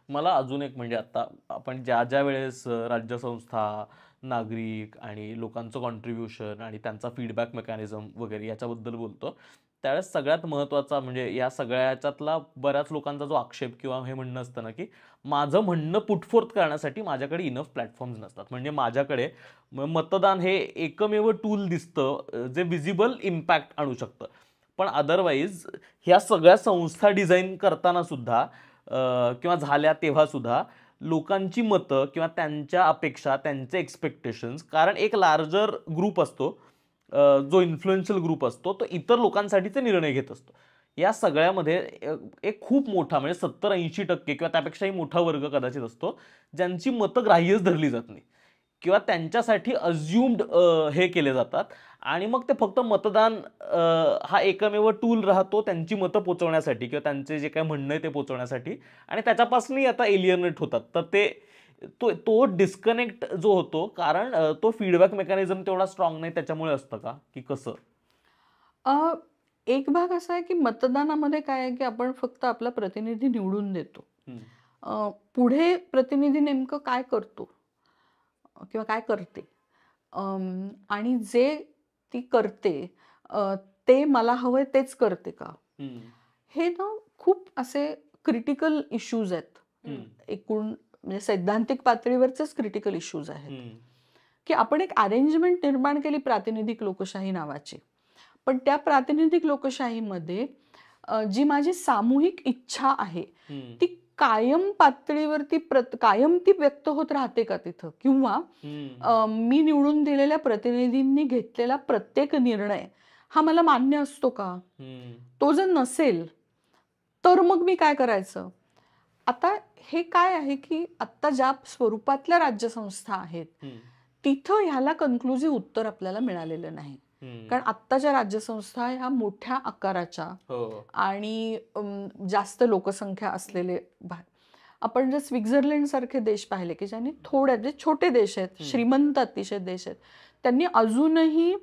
मला अजून एक, म्हणजे आता आपण ज्या ज्या वेळेस राज्यसंस्था, नागरिक आणि लोकांचं कॉन्ट्रीब्युशन आणि त्यांचा फीडबॅक मेकॅनिझम वगैरे याच्याबद्दल बोलतो, त्यावेळेस सगळ्यात महत्त्वाचा म्हणजे या सगळ्याच्यातला बऱ्याच लोकांचा जो आक्षेप किंवा हे म्हणणं असतं ना, की माझं म्हणणं पुटफोर्थ करण्यासाठी माझ्याकडे इनफ प्लॅटफॉर्म्स नसतात. म्हणजे माझ्याकडे मतदान हे एकमेव टूल दिसतं जे विजिबल इम्पॅक्ट आणू शकतं, पण अदरवाईज ह्या सगळ्या संस्था डिझाईन करताना सुद्धा किंवा झाल्या तेव्हा सुद्धा लोकांची मतं किंवा त्यांच्या अपेक्षा, त्यांचे एक्सपेक्टेशन्स, कारण एक लार्जर ग्रुप असतो जो इन्फ्लुएन्शियल ग्रुप असतो, तो इतर लोकांसाठीचे निर्णय घेत असतो. या सगळ्यामध्ये एक खूप मोठा, म्हणजे 70-80% किंवा त्यापेक्षाही मोठा वर्ग कदाचित असतो ज्यांची मतं ग्राह्यच धरली जात नाही किंवा त्यांच्यासाठी अज्युम्ड हे केले जातात, आणि मग ते फक्त मतदान हा एकमेव टूल राहतो त्यांची मतं पोचवण्यासाठी किंवा त्यांचे जे काय म्हणणं आहे ते पोचवण्यासाठी, आणि त्याच्यापासूनही आता एलियनेट होतात. तर तो डिस्कनेक्ट जो होतो, कारण तो फीडबॅक मेकॅनिझम तेवढा स्ट्रॉंग नाही, त्याच्यामुळे असतं का, की कसं? एक भाग असा आहे की मतदानामध्ये काय आहे की आपण फक्त आपला प्रतिनिधी निवडून देतो. पुढे प्रतिनिधी नेमकं काय करतो किंवा काय करते, आणि जे ती करते ते मला हवंय तेच करते का, हे ना खूप असे क्रिटिकल इश्यूज आहेत. एकूण म्हणजे सैद्धांतिक पातळीवरचेच क्रिटिकल इश्यूज आहेत की आपण एक अरेंजमेंट निर्माण केली प्रातिनिधिक लोकशाही नावाची, पण त्या प्रातिनिधिक लोकशाहीमध्ये जी माझी सामूहिक इच्छा आहे ती कायम पातळीवरती कायम ती व्यक्त होत राहते का तिथं, किंवा मी निवडून दिलेल्या प्रतिनिधींनी घेतलेला प्रत्येक निर्णय हा मला मान्य असतो का? तो जर नसेल तर मग मी काय करायचं? आता हे काय आहे की आता ज्या स्वरूपातल्या राज्यसंस्था आहेत तिथं ह्याला कन्क्लुझिव्ह उत्तर आपल्याला मिळालेलं नाही, कारण आत्ताच्या राज्यसंस्था ह्या मोठ्या आकाराच्या आणि जास्त लोकसंख्या असलेले, आपण जर स्वित्झर्लंड सारखे देश पाहिले की ज्यांनी जे छोटे देश आहेत, श्रीमंत अतिशय देश आहेत, त्यांनी अजूनही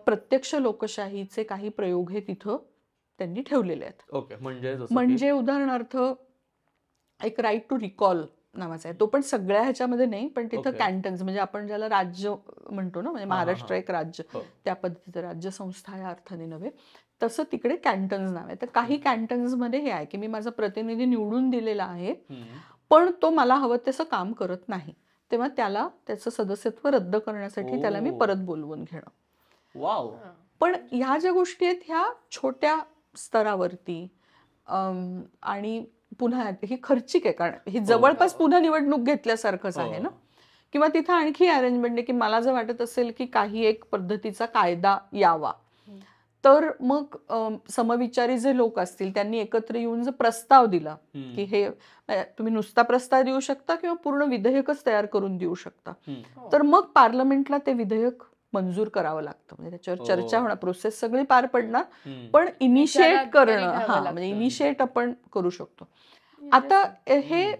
प्रत्यक्ष लोकशाहीचे काही प्रयोग हे तिथं त्यांनी ठेवलेले आहेत. ओके, म्हणजे म्हणजे उदाहरणार्थ एक राईट टू रिकॉल नावाचा आहे, तो पण सगळ्या ह्याच्यामध्ये नाही, पण तिथं ओके. कॅन्टन्स म्हणजे आपण ज्याला राज्य म्हणतो ना, म्हणजे हा, हा, हा. महाराष्ट्र एक राज्य, हो. त्या पद्धतीचं राज्य संस्था या अर्थाने नव्हे, तसं तिकडे कॅन्टन्स नाव आहे. तर काही कॅन्टन्समध्ये हे आहे की मी माझा प्रतिनिधी निवडून दिलेला आहे, हम्म. पण तो मला हवं तसं काम करत नाही, तेव्हा त्याला त्याचं सदस्यत्व रद्द करण्यासाठी त्याला मी ओ. परत बोलवून घेणं. वाव. हा. पण ह्या ज्या गोष्टी आहेत ह्या छोट्या स्तरावरती आणि पुन्हा ही खर्चिक आहे, कारण ही जवळपास हो. पुन्हा निवडणूक घेतल्यासारखंच आहे ना. हो. किंवा तिथं आणखी अरेंजमेंट आहे की मला जर वाटत असेल की काही एक पद्धतीचा कायदा यावा, हम्म. तर मग समविचारी जे लोक असतील त्यांनी एकत्र येऊन जर प्रस्ताव दिला की हे तुम्ही नुसता प्रस्ताव देऊ शकता किंवा पूर्ण विधेयकच तयार करून देऊ शकता, हो. तर मग पार्लमेंटला ते विधेयक मंजूर करावं लागतं. म्हणजे त्याच्यावर चर्चा हो. होणार, प्रोसेस सगळी पार पडणार, हम्म. पण इनिशिएट विचारात तरी करणं, घ्यावं हा लागतं. म्हणजे इनिशिएट आपण करू शकतो. Interesting. आता हे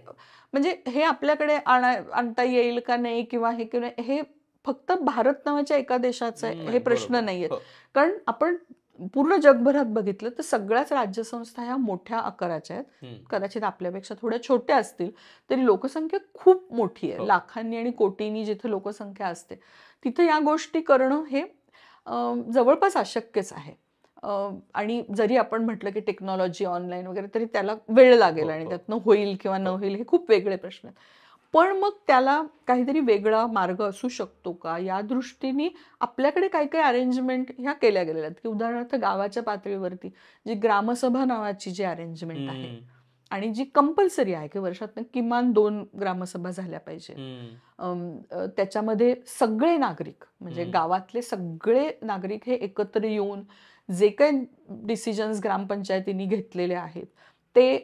म्हणजे हे आपल्याकडे आणता येईल का नाही किंवा हे किंवा हे फक्त भारत नावाच्या एका देशाचं हे नाही, प्रश्न बरोबर. नाहीयेत. हो. कारण आपण पूर्ण जगभरात बघितलं तर सगळ्याच राज्यसंस्था ह्या मोठ्या आकाराच्या आहेत. हम्म. कदाचित आपल्यापेक्षा थोड्या छोट्या असतील तरी लोकसंख्या खूप मोठी आहे. हो. लाखांनी आणि कोटींनी जिथे लोकसंख्या असते तिथं या गोष्टी करणं हे जवळपास अशक्यच आहे. आणि जरी आपण म्हटलं की टेक्नॉलॉजी ऑनलाईन वगैरे तरी त्याला वेळ लागेल हो, आणि हो. त्यातनं होईल किंवा न हो. होईल हे खूप वेगळे प्रश्न आहेत. पण मग त्याला काहीतरी वेगळा मार्ग असू शकतो का, या दृष्टीने आपल्याकडे काही काही अरेंजमेंट ह्या केल्या गेलेल्या आहेत की उदाहरणार्थ गावाच्या पातळीवरती जी ग्रामसभा नावाची जी अरेंजमेंट आहे हम्म. आणि जी कंपल्सरी आहे की वर्षातनं किमान 2 ग्रामसभा झाल्या पाहिजेत. हम्म. त्याच्यामध्ये सगळे नागरिक म्हणजे हम्म. गावातले सगळे नागरिक हे एकत्र येऊन जे काही डिसिजन्स ग्रामपंचायतींनी घेतलेले आहेत ते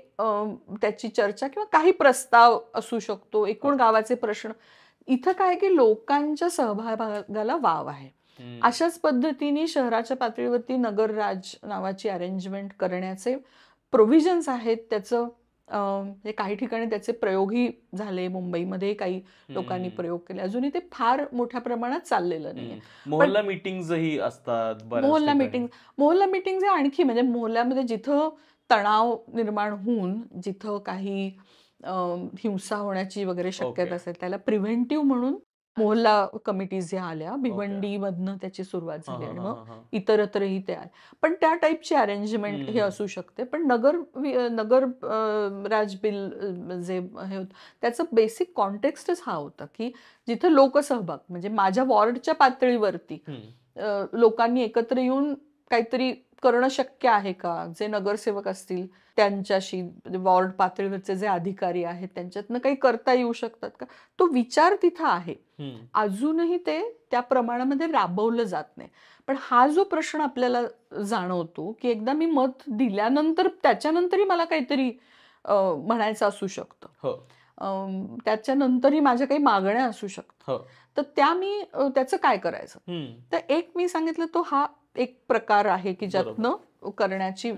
त्याची चर्चा किंवा काही प्रस्ताव असू शकतो, एकूण गावाचे प्रश्न. इथं काय की लोकांच्या सहभागाला वाव आहे. हम्म. अशाच पद्धतीने शहराच्या पातळीवरती नगरराज नावाची अरेंजमेंट करण्याचे प्रोव्हिजन्स आहेत. त्याचं म्हणजे काही ठिकाणी त्याचे प्रयोगही झाले, मुंबईमध्ये काही लोकांनी हम्म. प्रयोग केले, अजूनही ते फार मोठ्या प्रमाणात चाललेलं नाहीये. मोहल्ला मीटिंग्सही असतात बऱ्याच मोहल्ला ठिकाणी. मीटिंग आणखी म्हणजे मोहल्ल्यामध्ये जिथं तणाव निर्माण होऊन जिथं काही हिंसा होण्याची वगैरे शक्यता ओके. असेल त्याला प्रिव्हेंटिव्ह म्हणून मोहल्ला कमिटीज ह्या आल्या. भिवंडीमधनं त्याची सुरुवात हा, झाली हा, आणि हा, मग हा, हा. इतरत्रही ते आले. पण त्या टाईपची अरेंजमेंट हे असू शकते. पण नगर राज बिल जे हे होतं त्याचं बेसिक कॉन्टेक्स्टच हा होता की जिथं लोकसहभाग म्हणजे माझ्या वॉर्डच्या पातळीवरती हम्म. लोकांनी एकत्र येऊन काहीतरी करणं शक्य आहे का, जे नगरसेवक असतील त्यांच्याशी वॉर्ड पातळीवरचे जे अधिकारी आहेत त्यांच्यातनं काही करता येऊ शकतात का, तो विचार तिथं आहे. हम्म. अजूनही ते त्या प्रमाणामध्ये राबवलं जात नाही. पण हा जो प्रश्न आपल्याला जाणवतो की एकदा मी मत दिल्यानंतर त्याच्यानंतरही मला काहीतरी म्हणायचं असू शकतं, हो. त्याच्यानंतरही माझ्या काही मागण्या असू शकतात, हो. तर त्याचं काय करायचं. हम्म. तर एक मी सांगितलं तो हा एक प्रकार आहे की बरोबर. ज्यातनं करण्याची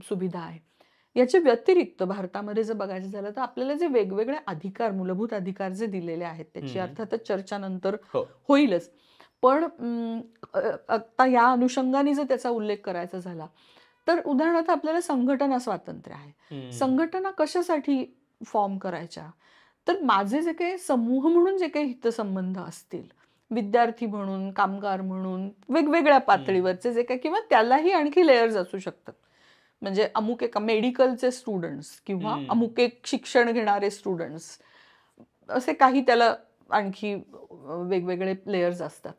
सुविधा आहे. याच्या व्यतिरिक्त भारतामध्ये जर बघायचं झालं तर आपल्याला जे वेगवेगळे अधिकार, मूलभूत अधिकार जे दिलेले आहेत त्याची अर्थातच चर्चा नंतर हो. होईलच. पण आता या अनुषंगाने जर त्याचा उल्लेख करायचा झाला तर उदाहरणार्थ आपल्याला संघटना स्वातंत्र्य आहे. हम्म. संघटना कशासाठी फॉर्म करायच्या, तर माझे जे काही समूह म्हणून जे काही हितसंबंध असतील, विद्यार्थी म्हणून, कामगार म्हणून, वेगवेगळ्या पातळीवरचे जे काही किंवा त्यालाही आणखी लेयर्स असू शकतात. म्हणजे अमुक एका मेडिकलचे स्टुडंट्स किंवा अमुक एक शिक्षण घेणारे स्टुडंट्स, असे काही त्याला आणखी वेगवेगळे लेयर्स असतात.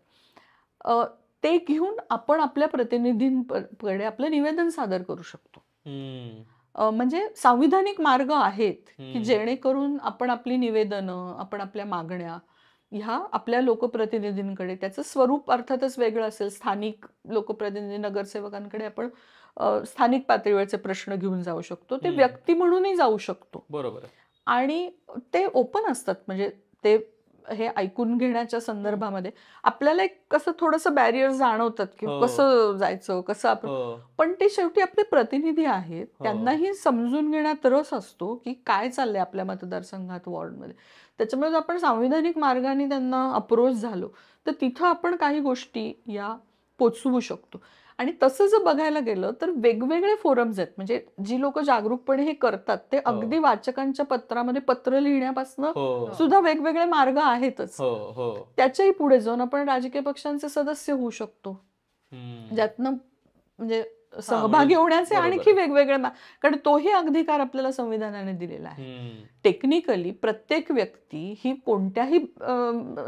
ते घेऊन आपण आपल्या प्रतिनिधींकडे आपलं निवेदन सादर करू शकतो. हम्म. म्हणजे सांविधानिक मार्ग आहेत की जेणेकरून आपण आपली निवेदनं, आपण आपल्या मागण्या ह्या आपल्या लोकप्रतिनिधींकडे, त्याचं स्वरूप अर्थातच वेगळं असेल. स्थानिक लोकप्रतिनिधी, नगरसेवकांकडे आपण स्थानिक पातळीवरचे प्रश्न घेऊन जाऊ शकतो. ते व्यक्ती म्हणूनही जाऊ शकतो. बरोबर आहे. आणि ते ओपन असतात. म्हणजे ते हे ऐकून घेण्याच्या संदर्भामध्ये आपल्याला एक कसं थोडंसं बॅरियर जाणवतात की कसं जायचं, कसं आपण, पण ते शेवटी आपले प्रतिनिधी आहेत. त्यांनाही समजून घेण्यात रस असतो की काय चाललंय आपल्या मतदारसंघात, वॉर्डमध्ये. त्याच्यामुळे जर आपण सांविधानिक मार्गाने त्यांना अप्रोच झालो तर तिथं आपण काही गोष्टी या पोचवू शकतो. आणि तसं जर बघायला गेलं तर वेगवेगळे फोरम्स आहेत. म्हणजे जी लोक जागरूकपणे हे करतात ते हो अगदी वाचकांच्या पत्रामध्ये पत्र लिहिण्यापासून हो हो सुद्धा वेगवेगळे मार्ग आहेतच. हो हो त्याच्याही पुढे जाऊन आपण राजकीय पक्षांचे सदस्य होऊ शकतो, हम्म. ज्यातनं म्हणजे हा सहभागी म्हणजे होण्याचे बरोबर आणखी आहे. वेगवेगळे कारण तोही अधिकार आपल्याला संविधानाने दिलेला आहे. हम्म. टेक्निकली प्रत्येक व्यक्ती ही कोणत्याही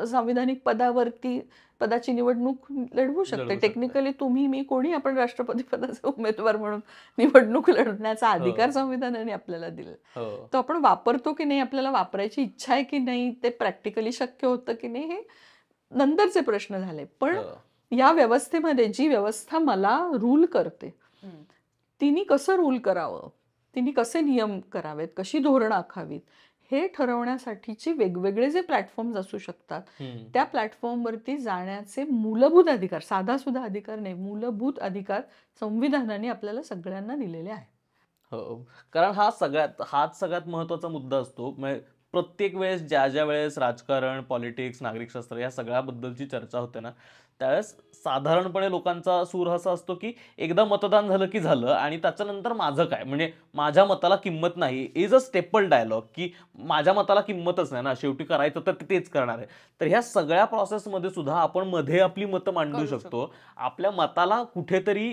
संविधानिक पदाची निवडणूक लढवू शकते. लढवू शकते. टेक्निकली तुम्ही मी कोणी आपण राष्ट्रपती पदाचे उमेदवार म्हणून निवडणूक लढण्याचा हो अधिकार संविधानाने आपल्याला दिला. हो तो आपण वापरतो की नाही, आपल्याला वापरायची इच्छा आहे की नाही, ते प्रॅक्टिकली शक्य होतं की नाही, हे नंतरचे प्रश्न झाले. पण हो या व्यवस्थेमध्ये जी व्यवस्था मला रूल करते हम्म. तिने कसं रूल करावं, तिने कसे नियम करावेत, कशी धोरणं आखावीत, हे ठरवण्यासाठीचे वेगवेगळे जे प्लॅटफॉर्म्स असू शकतात हम्म. त्या प्लॅटफॉर्मवरती जाण्याचे मूलभूत अधिकार, साधा सुद्धा अधिकार नाही, मूलभूत अधिकार संविधानाने आपल्याला सगळ्यांना दिलेले आहे. हो कारण हाच सगळ्यात महत्वाचा मुद्दा असतो. म्हणजे प्रत्येक वेळेस ज्या वेळेस राजकारण, पॉलिटिक्स, नागरिकशास्त्र या सगळ्याबद्दलची चर्चा होते ना, त्यावेळेस साधारणपणे लोकांचा सूर असा असतो की एकदा मतदान झालं की झालं आणि त्याच्यानंतर माझं काय, म्हणजे माझ्या मताला किंमत नाही इज अ स्टेपल डायलॉग, की माझ्या मताला किंमतच नाही ना, शेवटी करायचं तर तेच करणार आहे. तर ह्या सगळ्या प्रोसेसमध्ये सुद्धा आपण मध्ये आपली मतं मांडू करू शकतो. आपल्या मताला कुठेतरी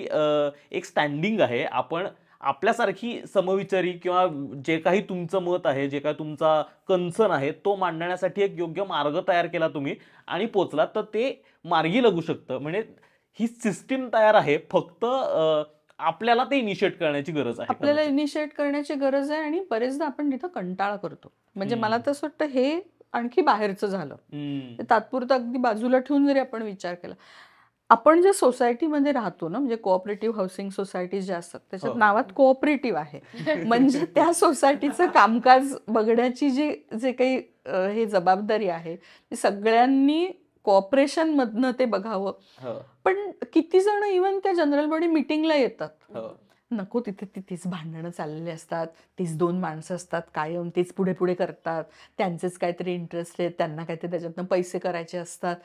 एक स्टँडिंग आहे. आपण आपल्यासारखी समविचारी किंवा जे काही तुमचं मत आहे, जे काही तुमचा कन्सर्न आहे तो मांडण्यासाठी एक योग्य मार्ग तयार केला तुम्ही आणि पोचला, तर ते मार्गी लागू शकतं. म्हणजे ही सिस्टीम तयार आहे, फक्त आपल्याला ते इनिशिएट करण्याची गरज आहे आपल्याला कदाचित. इनिशिएट करण्याची गरज आहे आणि बरेचदा आपण तिथं कंटाळा करतो. म्हणजे मला हम्म. तर असं वाटतं हे आणखी बाहेरचं झालं. हम्म. ते तात्पुरतं अगदी बाजूला ठेवून जरी आपण विचार केला, आपण ज्या सोसायटीमध्ये राहतो ना, म्हणजे कोऑपरेटिव्ह हाऊसिंग सोसायटी ज्या असतात त्याच्यात हो नावात कोऑपरेटिव्ह आहे. म्हणजे त्या सोसायटीचं कामकाज बघण्याची जे काही हे जबाबदारी आहे ती सगळ्यांनी कॉपरेशन मधनं ते बघावं. हो पण किती जण इव्हन त्या जनरल बॉडी मिटिंगला येतात, हो नको तिथे तीच भांडणं चाललेली असतात, तीच दोन माणसं असतात कायम, तीच पुढे पुढे करतात, त्यांचेच काहीतरी इंटरेस्ट आहेत, त्यांना काहीतरी त्याच्यातनं पैसे करायचे असतात,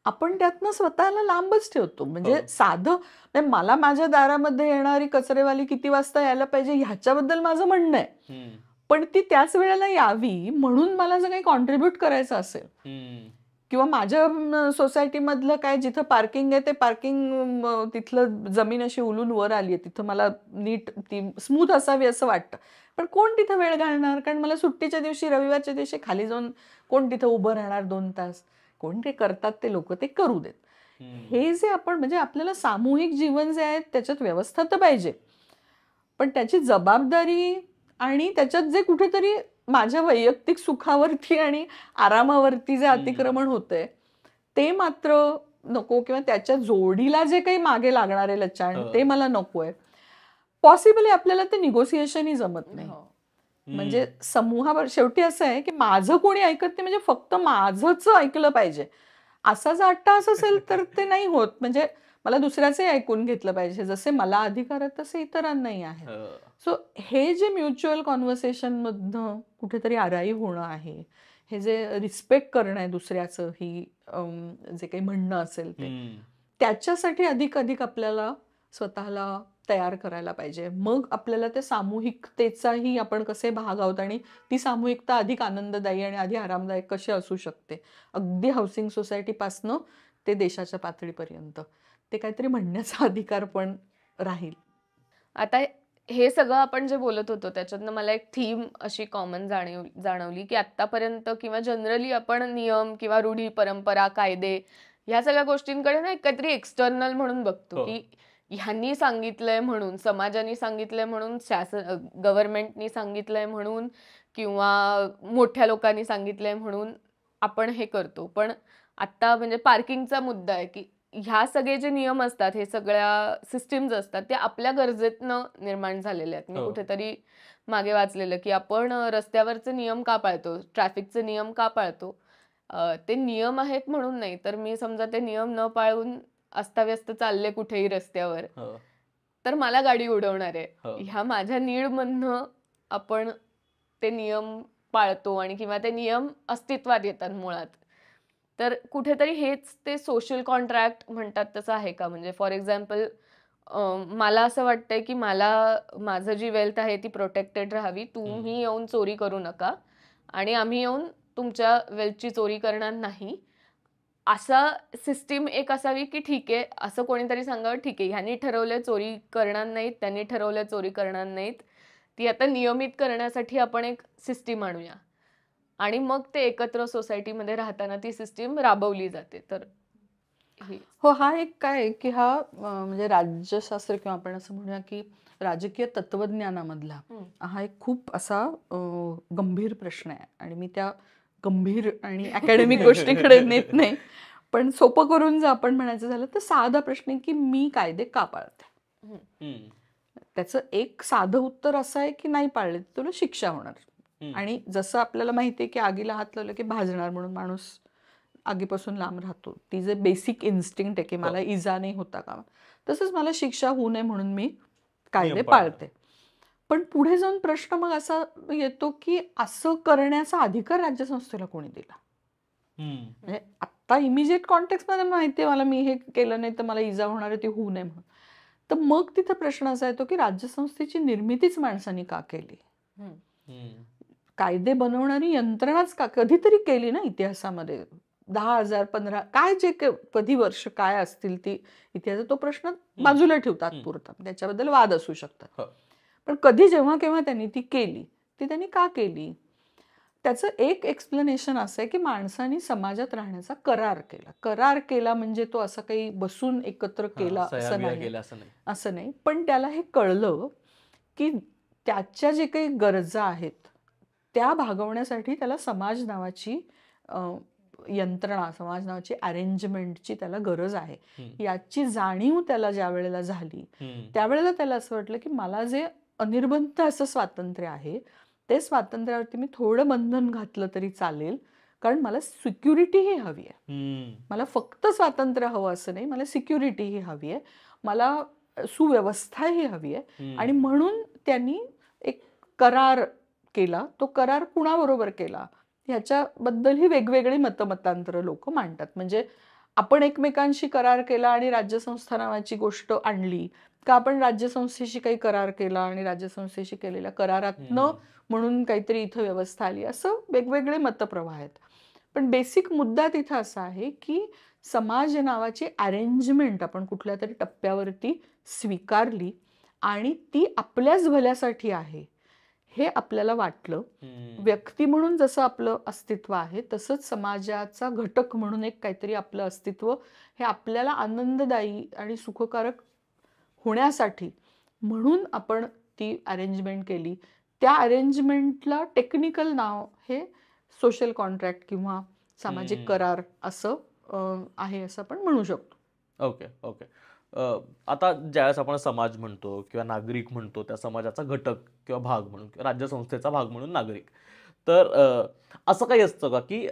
आपण त्यातनं स्वतःला लांबच ठेवतो. म्हणजे हो साधं म्हणजे मला माझ्या दारामध्ये येणारी कचरेवाली किती वाजता यायला पाहिजे ह्याच्याबद्दल माझं म्हणणं आहे, हम्म. पण ती त्याच वेळेला यावी म्हणून मला जर काही कॉन्ट्रीब्यूट करायचं असेल हम्म. किंवा माझ्या सोसायटीमधलं काय जिथं पार्किंग आहे ते पार्किंग तिथलं जमीन अशी उलून वर आली आहे, तिथं मला नीट ती स्मूथ असावी असं वाटतं, पण कोण तिथं वेळ घालणार? कारण मला सुट्टीच्या दिवशी, रविवारच्या दिवशी खाली जाऊन कोण तिथं उभं राहणार 2 तास? कोण ते करतात ते लोक ते करू देत. हम्म. हे जे आपण म्हणजे आपल्याला सामूहिक जीवन जे आहे त्याच्यात व्यवस्था तर पाहिजे, पण त्याची जबाबदारी आणि त्याच्यात जे कुठेतरी माझ्या वैयक्तिक सुखावरती आणि आरामावरती जे हम्म. अतिक्रमण होतंय ते मात्र नको, किंवा त्याच्या जोडीला जे काही मागे लागणारे लचाण हो ते मला नकोय. पॉसिबली आपल्याला ते निगोसिएशनही जमत नाही. हो म्हणजे हम्म. समूहावर शेवटी असं आहे की माझं कोणी ऐकत नाही, म्हणजे फक्त माझंच ऐकलं पाहिजे असा जर अट्टाहास असेल तर ते नाही होत. म्हणजे मला दुसऱ्याचंही ऐकून घेतलं पाहिजे, जसे मला अधिकार आहेत तसे इतरांनाही आहेत. हो सो हे जे म्युच्युअल कॉन्व्हर्सेशन मधनं कुठेतरी आराई होणं आहे, हे जे रिस्पेक्ट करणं आहे दुसऱ्याचं, ही जे काही म्हणणं असेल ते, हम्म. त्याच्यासाठी अधिक अधिक आपल्याला स्वतःला तयार करायला पाहिजे. मग आपल्याला ते सामूहिकतेचाही आपण कसे भाग आहोत आणि ती सामूहिकता अधिक आनंददायी आणि अधिक आरामदायक कशी असू शकते, अगदी हाऊसिंग सोसायटीपासनं ते देशाच्या पातळीपर्यंत, ते काहीतरी म्हणण्याचा अधिकार पण राहील. आता हे सगळं आपण जे बोलत होतो त्याच्यातनं मला एक थीम अशी कॉमन जाणवली की आतापर्यंत किंवा जनरली आपण नियम किंवा रूढी, परंपरा, कायदे ह्या सगळ्या गोष्टींकडे ना काहीतरी एक्सटर्नल म्हणून बघतो, हो की ह्यांनी सांगितलंय म्हणून, समाजाने सांगितलंय म्हणून, गव्हर्नमेंटनी सांगितलंय म्हणून किंवा मोठ्या लोकांनी सांगितलंय म्हणून आपण हे करतो. पण आता म्हणजे पार्किंगचा मुद्दा आहे की ह्या सगळे जे नियम असतात, हे सगळ्या सिस्टीम्स असतात, ते आपल्या गरजेतनं निर्माण झालेले आहेत. मी हो कुठेतरी मागे वाचलेलं की आपण रस्त्यावरचे नियम का पाळतो, ट्रॅफिकचे नियम का पाळतो? ते नियम आहेत म्हणून नाही, तर मी समजा ते नियम न पाळून अस्ताव्यस्त चालले कुठेही रस्त्यावर, हो तर मला गाडी उडवणार आहे. हो ह्या माझ्या नीडमधनं आपण ते नियम पाळतो आणि किंवा ते नियम अस्तित्वात येतात मुळात. तर कुठेतरी हेच ते सोशल कॉन्ट्रॅक्ट म्हणतात तसं आहे का? म्हणजे फॉर एक्झाम्पल मला असं वाटतंय की मला माझं जी वेल्थ आहे ती प्रोटेक्टेड राहावी. तुम्ही येऊन चोरी करू नका आणि आम्ही येऊन तुमच्या वेल्थची चोरी करणार नाही. असा सिस्टीम एक असावी की ठीक आहे, असं कोणीतरी सांगावं ठीक आहे, ह्यांनी ठरवलंय चोरी करणार नाहीत, त्यांनी ठरवलंय चोरी करणार नाहीत. ती आता नियमित करण्यासाठी आपण एक सिस्टीम आणूया आणि मग ते एकत्र सोसायटीमध्ये राहताना ती सिस्टीम राबवली जाते. तर हे हो, हा एक काय आहे की हा म्हणजे राज्यशास्त्र किंवा आपण असं म्हणूया की राजकीय तत्वज्ञानामधला हा एक खूप असा गंभीर प्रश्न आहे आणि मी त्या गंभीर आणि अकॅडमिक गोष्टीकडे नेत नाही. पण सोपं करून जर आपण म्हणायचं झालं तर साधा प्रश्न आहे की मी कायदे का पाळते. त्याचं एक साधं उत्तर असं आहे की नाही पाळले तर तुला शिक्षा होणार. आणि जसं आपल्याला माहिती आहे की आगीला हात लावलं की भाजणार म्हणून माणूस आगीपासून लांब राहतो. ती जे बेसिक इन्स्टिंक्ट आहे की मला इजा नाही होता कामा, तसंच मला शिक्षा होऊ नये म्हणून मी कायदे पाळते. पण पुढे जाऊन प्रश्न मग असा येतो की असं करण्याचा अधिकार राज्यसंस्थेला कोणी दिला. म्हणजे आता इमिजिएट कॉन्टेक्स्ट मध्ये माहिती आहे मला मी हे केलं नाही तर मला इजा होणार आहे ती होऊ नये म्हणून. तर मग तिथं प्रश्न असा येतो की राज्यसंस्थेची निर्मितीच माणसांनी का केली. कायदे बनवणारी यंत्रणाच का कधीतरी केली ना इतिहासामध्ये. 10,000 15 काय जे कधी वर्ष काय असतील ती इतिहास तो प्रश्न बाजूला ठेवतात पुरता, त्याच्याबद्दल वाद असू शकतात. पण कधी जेव्हा केव्हा त्यांनी ती केली ती त्यांनी का केली. त्याचं एक एक्सप्लेनेशन असं आहे की माणसांनी समाजात राहण्याचा करार केला. करार केला म्हणजे तो असं काही बसून एकत्र केला असं नाही. पण त्याला हे कळलं की त्याच्या जे काही गरजा आहेत त्या भागवण्यासाठी त्याला समाज नावाची यंत्रणा, समाज नावाची अरेंजमेंटची त्याला गरज आहे. याची जाणीव त्याला ज्या वेळेला झाली त्यावेळेला त्याला असं वाटलं की मला जे अनिर्बंध असं स्वातंत्र्य आहे ते स्वातंत्र्यावरती मी थोडं बंधन घातलं तरी चालेल, कारण मला सिक्युरिटी ही हवी आहे. मला फक्त स्वातंत्र्य हवं असं नाही, मला सिक्युरिटी ही हवी आहे, मला सुव्यवस्था ही हवी आहे. आणि म्हणून त्यांनी एक करार केला. तो करार कुणाबरोबर केला ह्याच्याबद्दलही वेगवेगळी मतमतांतर लोक मांडतात. म्हणजे आपण एकमेकांशी करार केला आणि राज्यसंस्था नावाची गोष्ट आणली का, आपण राज्यसंस्थेशी काही करार केला आणि राज्यसंस्थेशी केलेल्या करारातनं म्हणून काहीतरी इथं व्यवस्था आली, असं वेगवेगळे मतप्रवाह आहेत. पण बेसिक मुद्दा तिथं असा आहे की समाज नावाची अरेंजमेंट आपण कुठल्या तरी टप्प्यावरती स्वीकारली आणि ती आपल्याच भल्यासाठी आहे हे आपल्याला वाटलं. व्यक्ती म्हणून जसं आपलं अस्तित्व आहे तसंच समाजाचा घटक म्हणून एक काहीतरी आपलं अस्तित्व हे आपल्याला आनंददायी आणि सुखकारक होण्यासाठी म्हणून आपण ती अरेंजमेंट केली. त्या अरेंजमेंटला टेक्निकल नाव हे सोशल कॉन्ट्रॅक्ट किंवा सामाजिक करार असं आहे असं आपण म्हणू शकतो. Okay okay. आता ज्यावेळेस आपण समाज म्हणतो किंवा नागरिक म्हणतो, त्या समाजाचा घटक किंवा भाग म्हणून किंवा राज्यसंस्थेचा भाग म्हणून नागरिक, तर असं काही असतं का की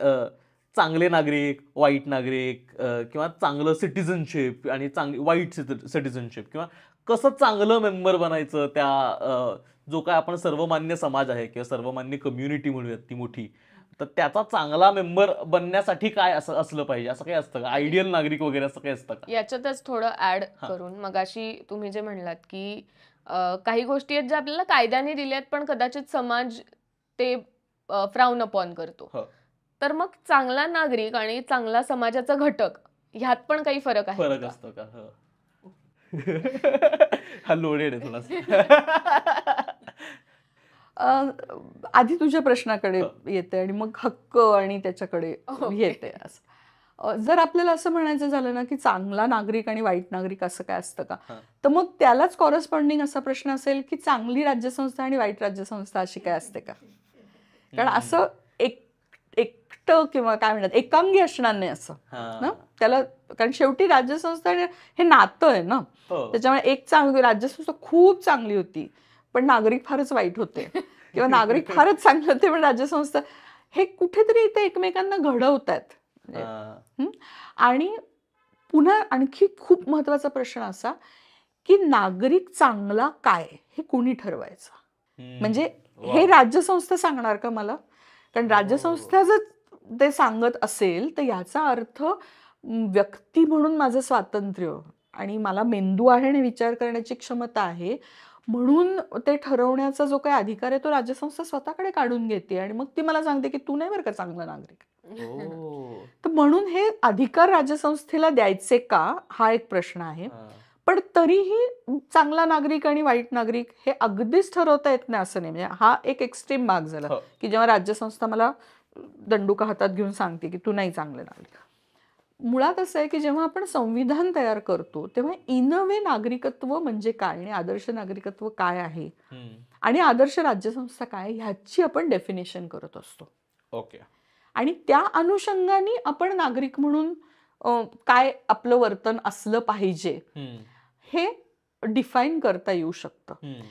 चांगले नागरिक, वाईट नागरिक, किंवा चांगलं सिटिझनशिप आणि वाईट सिटिझनशिप, किंवा कसं चांगलं मेंबर बनायचं त्या जो काय आपण सर्वमान्य समाज आहे किंवा सर्वमान्य कम्युनिटी म्हणूयात ती मोठी, तर त्याचा चांगला मेंबर बनण्यासाठी काय असं असलं पाहिजे, असं काही असतं का, आयडियल नागरिक वगैरे असं काही असतं का? याच्यातच थोडं ऍड करून मगाशी तुम्ही जे म्हणलात की काही गोष्टी आहेत ज्या आपल्याला कायद्याने दिल्यात पण कदाचित समाज ते फ्राउन अपॉन करतो. तर मग चांगला नागरिक आणि चांगला समाजाचा घटक ह्यात पण काही फरक आहे. फरक असतो का? हा लोडेड आहे थोडासा. आधी तुझ्या प्रश्नाकडे येते आणि मग हक्क आणि त्याच्याकडे येते. असं जर आपल्याला असं म्हणायचं झालं ना की चांगला नागरिक आणि वाईट नागरिक असं काय असतं का, तर मग त्यालाच कॉरस्पॉन्डिंग असा प्रश्न असेल की चांगली राज्यसंस्था आणि वाईट राज्यसंस्था अशी काय असते का. कारण असं एकटं किंवा काय म्हणतात एकांगी असणार नाही असं ना त्याला, कारण शेवटी राज्यसंस्था हे नातं आहे ना. त्याच्यामुळे एक चांगली राज्यसंस्था खूप चांगली होती पण नागरिक फारच वाईट होते किंवा नागरिक फारच चांगले होते पण राज्यसंस्था, हे कुठेतरी इथे एकमेकांना घडवतात. आणि पुन्हा आणखी खूप महत्वाचा प्रश्न असा की नागरिक चांगला काय हे कोणी ठरवायचं. म्हणजे हे राज्यसंस्था सांगणार का मला, कारण राज्यसंस्था जर ते सांगत असेल तर याचा अर्थ व्यक्ती म्हणून माझं स्वातंत्र्य आणि मला मेंदू आहे आणि विचार करण्याची क्षमता आहे म्हणून ते ठरवण्याचा जो काही अधिकार आहे तो राज्यसंस्था स्वतःकडे काढून घेते आणि मग ती मला सांगते की तू नाही बरं का चांगला नागरिक. ओ. तर म्हणून हे अधिकार राज्यसंस्थेला द्यायचे का हा एक प्रश्न आहे. हा. पण तरीही चांगला नागरिक आणि वाईट नागरिक हे अगदीच ठरवता येत नाही असं नाही. म्हणजे हा एक एक्स्ट्रीम भाग झाला हो. की जेव्हा राज्यसंस्था मला दंडुका हातात घेऊन सांगते की तू नाही चांगलं नागरिक. मुळात असं आहे की जेव्हा आपण संविधान तयार करतो तेव्हा इन अ वे नागरिकत्व म्हणजे काय आणि आदर्श नागरिकत्व काय आहे हम्म. आणि आदर्श राज्यसंस्था काय आहे ह्याची आपण डेफिनेशन करत असतो. ओके. आणि त्या अनुषंगाने आपण नागरिक म्हणून काय आपलं वर्तन असलं पाहिजे हम्म. हे डिफाईन करता येऊ शकतं. हम्म.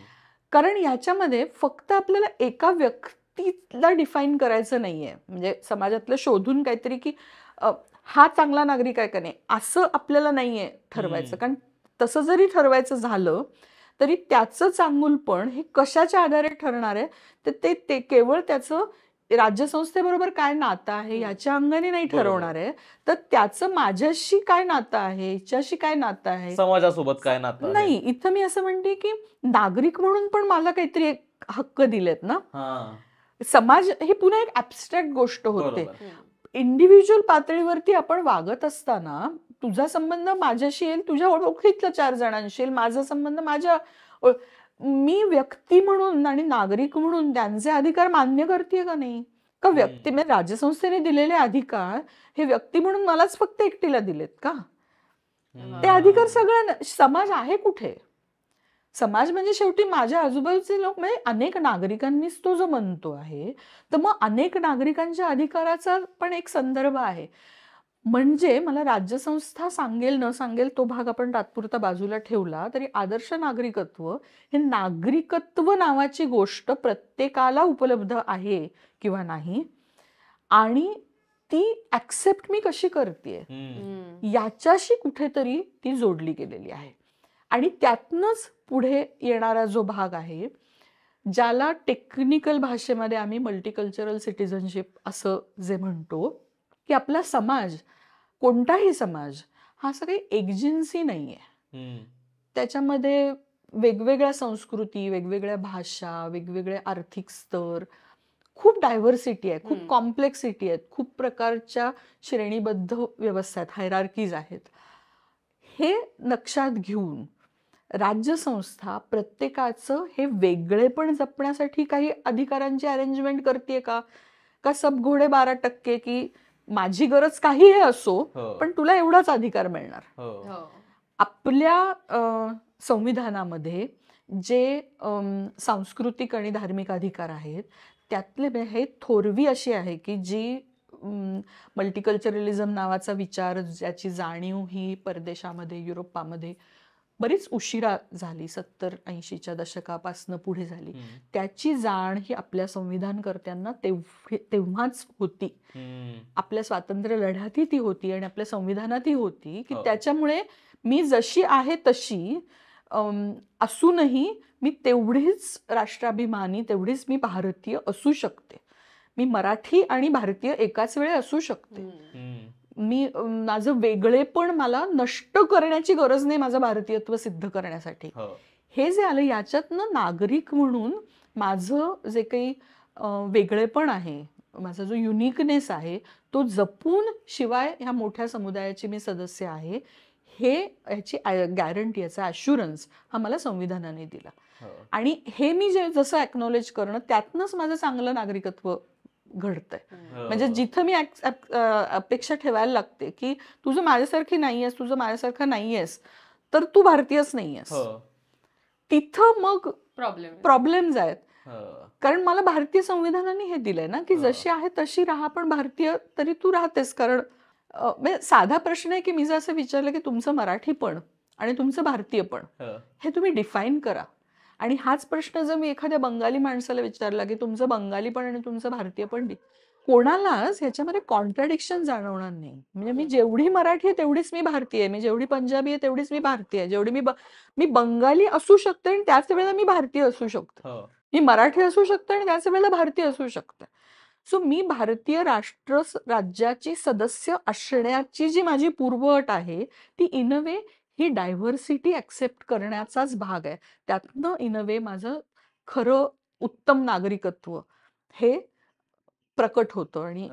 कारण याच्यामध्ये फक्त आपल्याला एका व्यक्तीला डिफाईन करायचं नाहीये. म्हणजे समाजातलं शोधून काहीतरी की हा चांगला नागरिक आहे का नाही असं आपल्याला नाहीये ठरवायचं. कारण तसं जरी ठरवायचं झालं तरी त्याचं चांगुलपण हे कशाच्या आधारे ठरणार आहे तर ते केवळ त्याचं राज्यसंस्थेबरोबर काय नातं आहे याच्या अंगाने नाही बरोबर. ठरवणार आहे. तर त्याचं माझ्याशी काय नातं आहे हिच्याशी काय नातं आहे समाजासोबत काय नातं आहे? नाही. इथं मी असं म्हणते की नागरिक म्हणून पण मला काहीतरी एक हक्क दिलेत ना. हा. समाज ही पुन्हा एक ऍबस्ट्रॅक्ट गोष्ट होते. बरोबर. इंडिव्हिज्युअल पातळीवरती आपण वागत असताना तुझा संबंध माझ्याशी येईल तुझ्या ओळखीतल्या 4 जणांशी येईल माझा संबंध माझ्या मी व्यक्ती म्हणून आणि नागरिक म्हणून त्यांचे अधिकार मान्य करते का नाही का व्यक्ती म्हणजे राज्यसंस्थेने दिलेले अधिकार हे व्यक्ती म्हणून मलाच फक्त एकटीला दिलेत का. ते अधिकार सगळ्यांना समाज आहे कुठे. समाज म्हणजे शेवटी माझ्या आजूबाजूचे लोक म्हणजे अनेक नागरिकांनीच तो जो म्हणतो आहे तर मग अनेक नागरिकांच्या अधिकाराचा पण एक संदर्भ आहे. म्हणजे मला राज्यसंस्था सांगेल न सांगेल तो भाग आपण तात्पुरता बाजूला ठेवला तरी आदर्श नागरिकत्व हे नागरिकत्व नावाची गोष्ट प्रत्येकाला उपलब्ध आहे किंवा नाही आणि ती ऍक्सेप्ट मी कशी करते याच्याशी कुठेतरी ती जोडली गेलेली आहे. आणि त्यातनंच पुढे येणारा जो भाग आहे ज्याला टेक्निकल भाषेमध्ये आम्ही मल्टीकल्चरल सिटिझनशिप असं जे म्हणतो की आपला समाज कोणताही समाज हा असं काही एजन्सी नाहीये. त्याच्यामध्ये वेगवेगळ्या संस्कृती वेगवेगळ्या भाषा वेगवेगळे आर्थिक स्तर खूप डायव्हर्सिटी आहे खूप कॉम्प्लेक्सिटी आहेत खूप प्रकारच्या श्रेणीबद्ध व्यवस्था आहेत हायरार्कीज आहेत. हे लक्षात घेऊन राज्यसंस्था प्रत्येकाचं हे वेगळेपण जपण्यासाठी काही अधिकारांची अरेंजमेंट करते का सब घोडे 12% की माझी गरज काही हे असो पण तुला एवढाच अधिकार मिळणार. आपल्या संविधानामध्ये जे सांस्कृतिक आणि धार्मिक अधिकार आहेत त्यातले हे थोरवी अशी आहे की जी मल्टीकल्चरलिझम नावाचा विचार ज्याची जाणीव ही परदेशामध्ये युरोपामध्ये बरीच उशिरा झाली 70-80च्या दशकापासून पुढे झाली. त्याची जाण ही आपल्या संविधानकर्त्यांना तेव्हाच होती. आपल्या स्वातंत्र्य लढ्यातही ती होती आणि आपल्या संविधानातही होती की त्याच्यामुळे मी जशी आहे तशी असूनही मी तेवढीच राष्ट्राभिमानी तेवढीच मी भारतीय असू शकते. मी मराठी आणि भारतीय एकाच वेळे असू शकते. मी माझं वेगळेपण मला नष्ट करण्याची गरज नाही माझं भारतीयत्व सिद्ध करण्यासाठी. हे जे आलं याच्यातनं नागरिक म्हणून माझं जे काही वेगळेपण आहे माझा जो युनिकनेस आहे तो जपून शिवाय ह्या मोठ्या समुदायाची मी सदस्य आहे हे याची गॅरंटी याचा ॲश्युरन्स हा मला संविधानाने दिला. आणि हे मी जसं ॲक्नॉलेज करणं त्यातनंच माझं चांगलं नागरिकत्व घडतंय. म्हणजे जिथं मी अपेक्षा ठेवायला लागते की तुझं माझ्यासारखी नाहीयेस तुझं माझ्यासारखं नाहीयेस तर तू भारतीयच नाहीयेस तिथं मग प्रॉब्लेम्स आहेत. कारण मला भारतीय संविधानाने हे दिलंय ना की जशी आहे तशी राहा पण भारतीय तरी तू राहतेस. कारण साधा प्रश्न आहे की मी जर असं विचारलं की तुमचं मराठीपण आणि तुमचं भारतीयपण हे तुम्ही डिफाईन करा. आणि हाच प्रश्न जर मी एखाद्या बंगाली माणसाला विचारला की तुमचं बंगालीपण आणि तुमचं भारतीयपण कोणालाच ह्याच्यामध्ये कॉन्ट्राडिक्शन जाणवणार नाही. म्हणजे मी जेवढी मराठी आहे तेवढीच मी भारतीय आहे मी जेवढी पंजाबी आहे तेवढीच मी भारतीय आहे जेवढी मी बंगाली असू शकते आणि त्याच वेळेला मी भारतीय असू शकते. मी मराठी असू शकते आणि त्याच वेळेला भारतीय असू शकते. सो मी भारतीय राज्याची सदस्य असण्याची जी माझी पूर्वअट आहे ती इन अ वे ही डायव्हर्सिटी ऍक्सेप्ट करण्याचाच भाग आहे. त्यातनं इन अ वे माझं खरं उत्तम नागरिकत्व हे प्रकट होतं आणि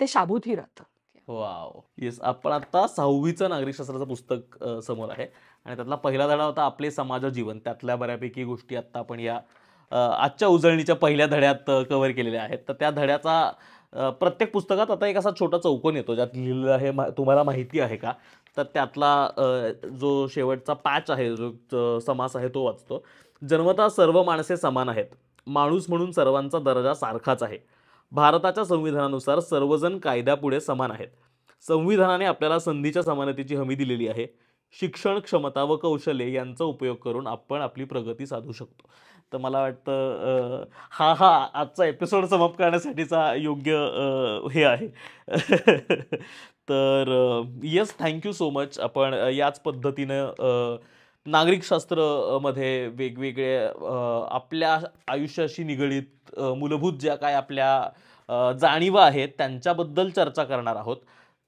ते शाबूतही राहतं. वाव. येस, आपण आता 6वीचं नागरिकशास्त्राचं पुस्तक समोर आहे आणि त्यातला पहिला धडा होता आपले समाज जीवन. त्यातल्या बऱ्यापैकी गोष्टी आता आपण या आजच्या उजळणीच्या पहिल्या धड्यात कव्हर केलेल्या आहेत. तर त्या धड्याचा प्रत्येक पुस्तकात आता एक असा छोटा चौकोन येतो ज्यात लिहिलेलं आहे तुम्हाला माहिती आहे का? तर त्यातला जो शेवटचा पॅच आहे, जो समास आहे तो वाचतो. जन्मतः सर्व माणसे समान आहेत. माणूस म्हणून सर्वांचा दर्जा सारखाच आहे. भारताच्या संविधानानुसार सर्वजण कायद्यापुढे समान आहेत. संविधानाने आपल्याला संधीच्या समानतेची हमी दिलेली आहे. शिक्षण, क्षमता व कौशल्य यांचा उपयोग करून आपण आपली प्रगती साधू शकतो. तर मला वाटतं हा आजचा एपिसोड समाप्त करण्यासाठीचा योग्य हे आहे. तर येस, थँक्यू सो मच. आपण याच पद्धतीनं नागरिकशास्त्र मध्ये वेगवेगळे आपल्या आयुष्याशी निगडीत मूलभूत ज्या काय आपल्या जाणीवा आहेत त्यांच्याबद्दल चर्चा करणार आहोत.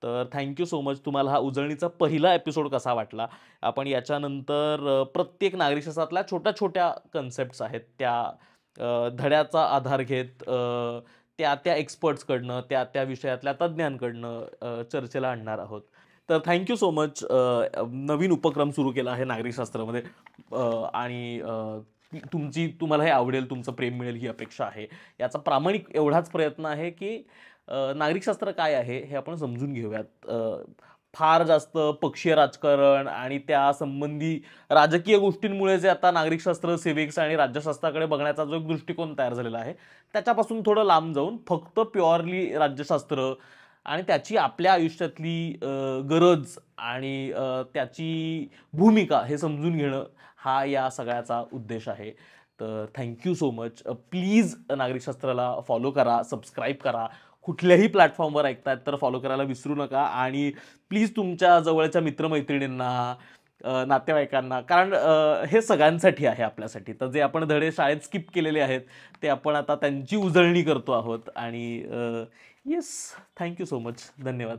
तर थँक्यू सो मच. तुम्हाला हा उजळणीचा पहिला एपिसोड कसा वाटला? आपण याच्यानंतर प्रत्येक नागरिकशास्त्रातल्या छोट्या छोट्या कन्सेप्ट्स आहेत त्या धड्याचा आधार घेत त्या एक्सपर्ट्सकडनं त्या विषयातल्या तज्ज्ञांकडनं चर्चेला आणणार आहोत. तर थँक्यू सो मच. नवीन उपक्रम सुरू केला आहे नागरिकशास्त्रामध्ये आणि तुम्हाला हे आवडेल, तुमचं प्रेम मिळेल ही अपेक्षा आहे. याचा प्रामाणिक एवढाच प्रयत्न आहे की नागरिकशास्त्र काय आहे हे आपण समजून घेऊयात. फार जास्त पक्षीय राजकारण आणि त्या संबंधी राजकीय गोष्टींमुळे जे आता नागरिकशास्त्र, सिव्हिक्स आणि राज्यशास्त्राकडे बघण्याचा जो एक दृष्टिकोन तयार झालेला आहे त्याच्यापासून थोडं लांब जाऊन फक्त प्युअरली राज्यशास्त्र आणि त्याची आपल्या आयुष्यातली गरज आणि त्याची भूमिका हे समजून घेणं हा या सगळ्याचा उद्देश आहे. तर थँक्यू सो मच. प्लीज नागरिकशास्त्राला फॉलो करा, सबस्क्राईब करा. कुठल्याही प्लॅटफॉर्मवर ऐकतायत तर फॉलो करायला विसरू नका आणि प्लीज तुमच्या जवळच्या मित्रमैत्रिणींना, नातेवाईकांना, कारण हे सगळ्यांसाठी आहे आपल्यासाठी. तर जे आपण धडे शाळेत स्किप केलेले आहेत ते आपण आता त्यांची उजळणी करतो आहोत आणि येस, थँक्यू सो मच. धन्यवाद.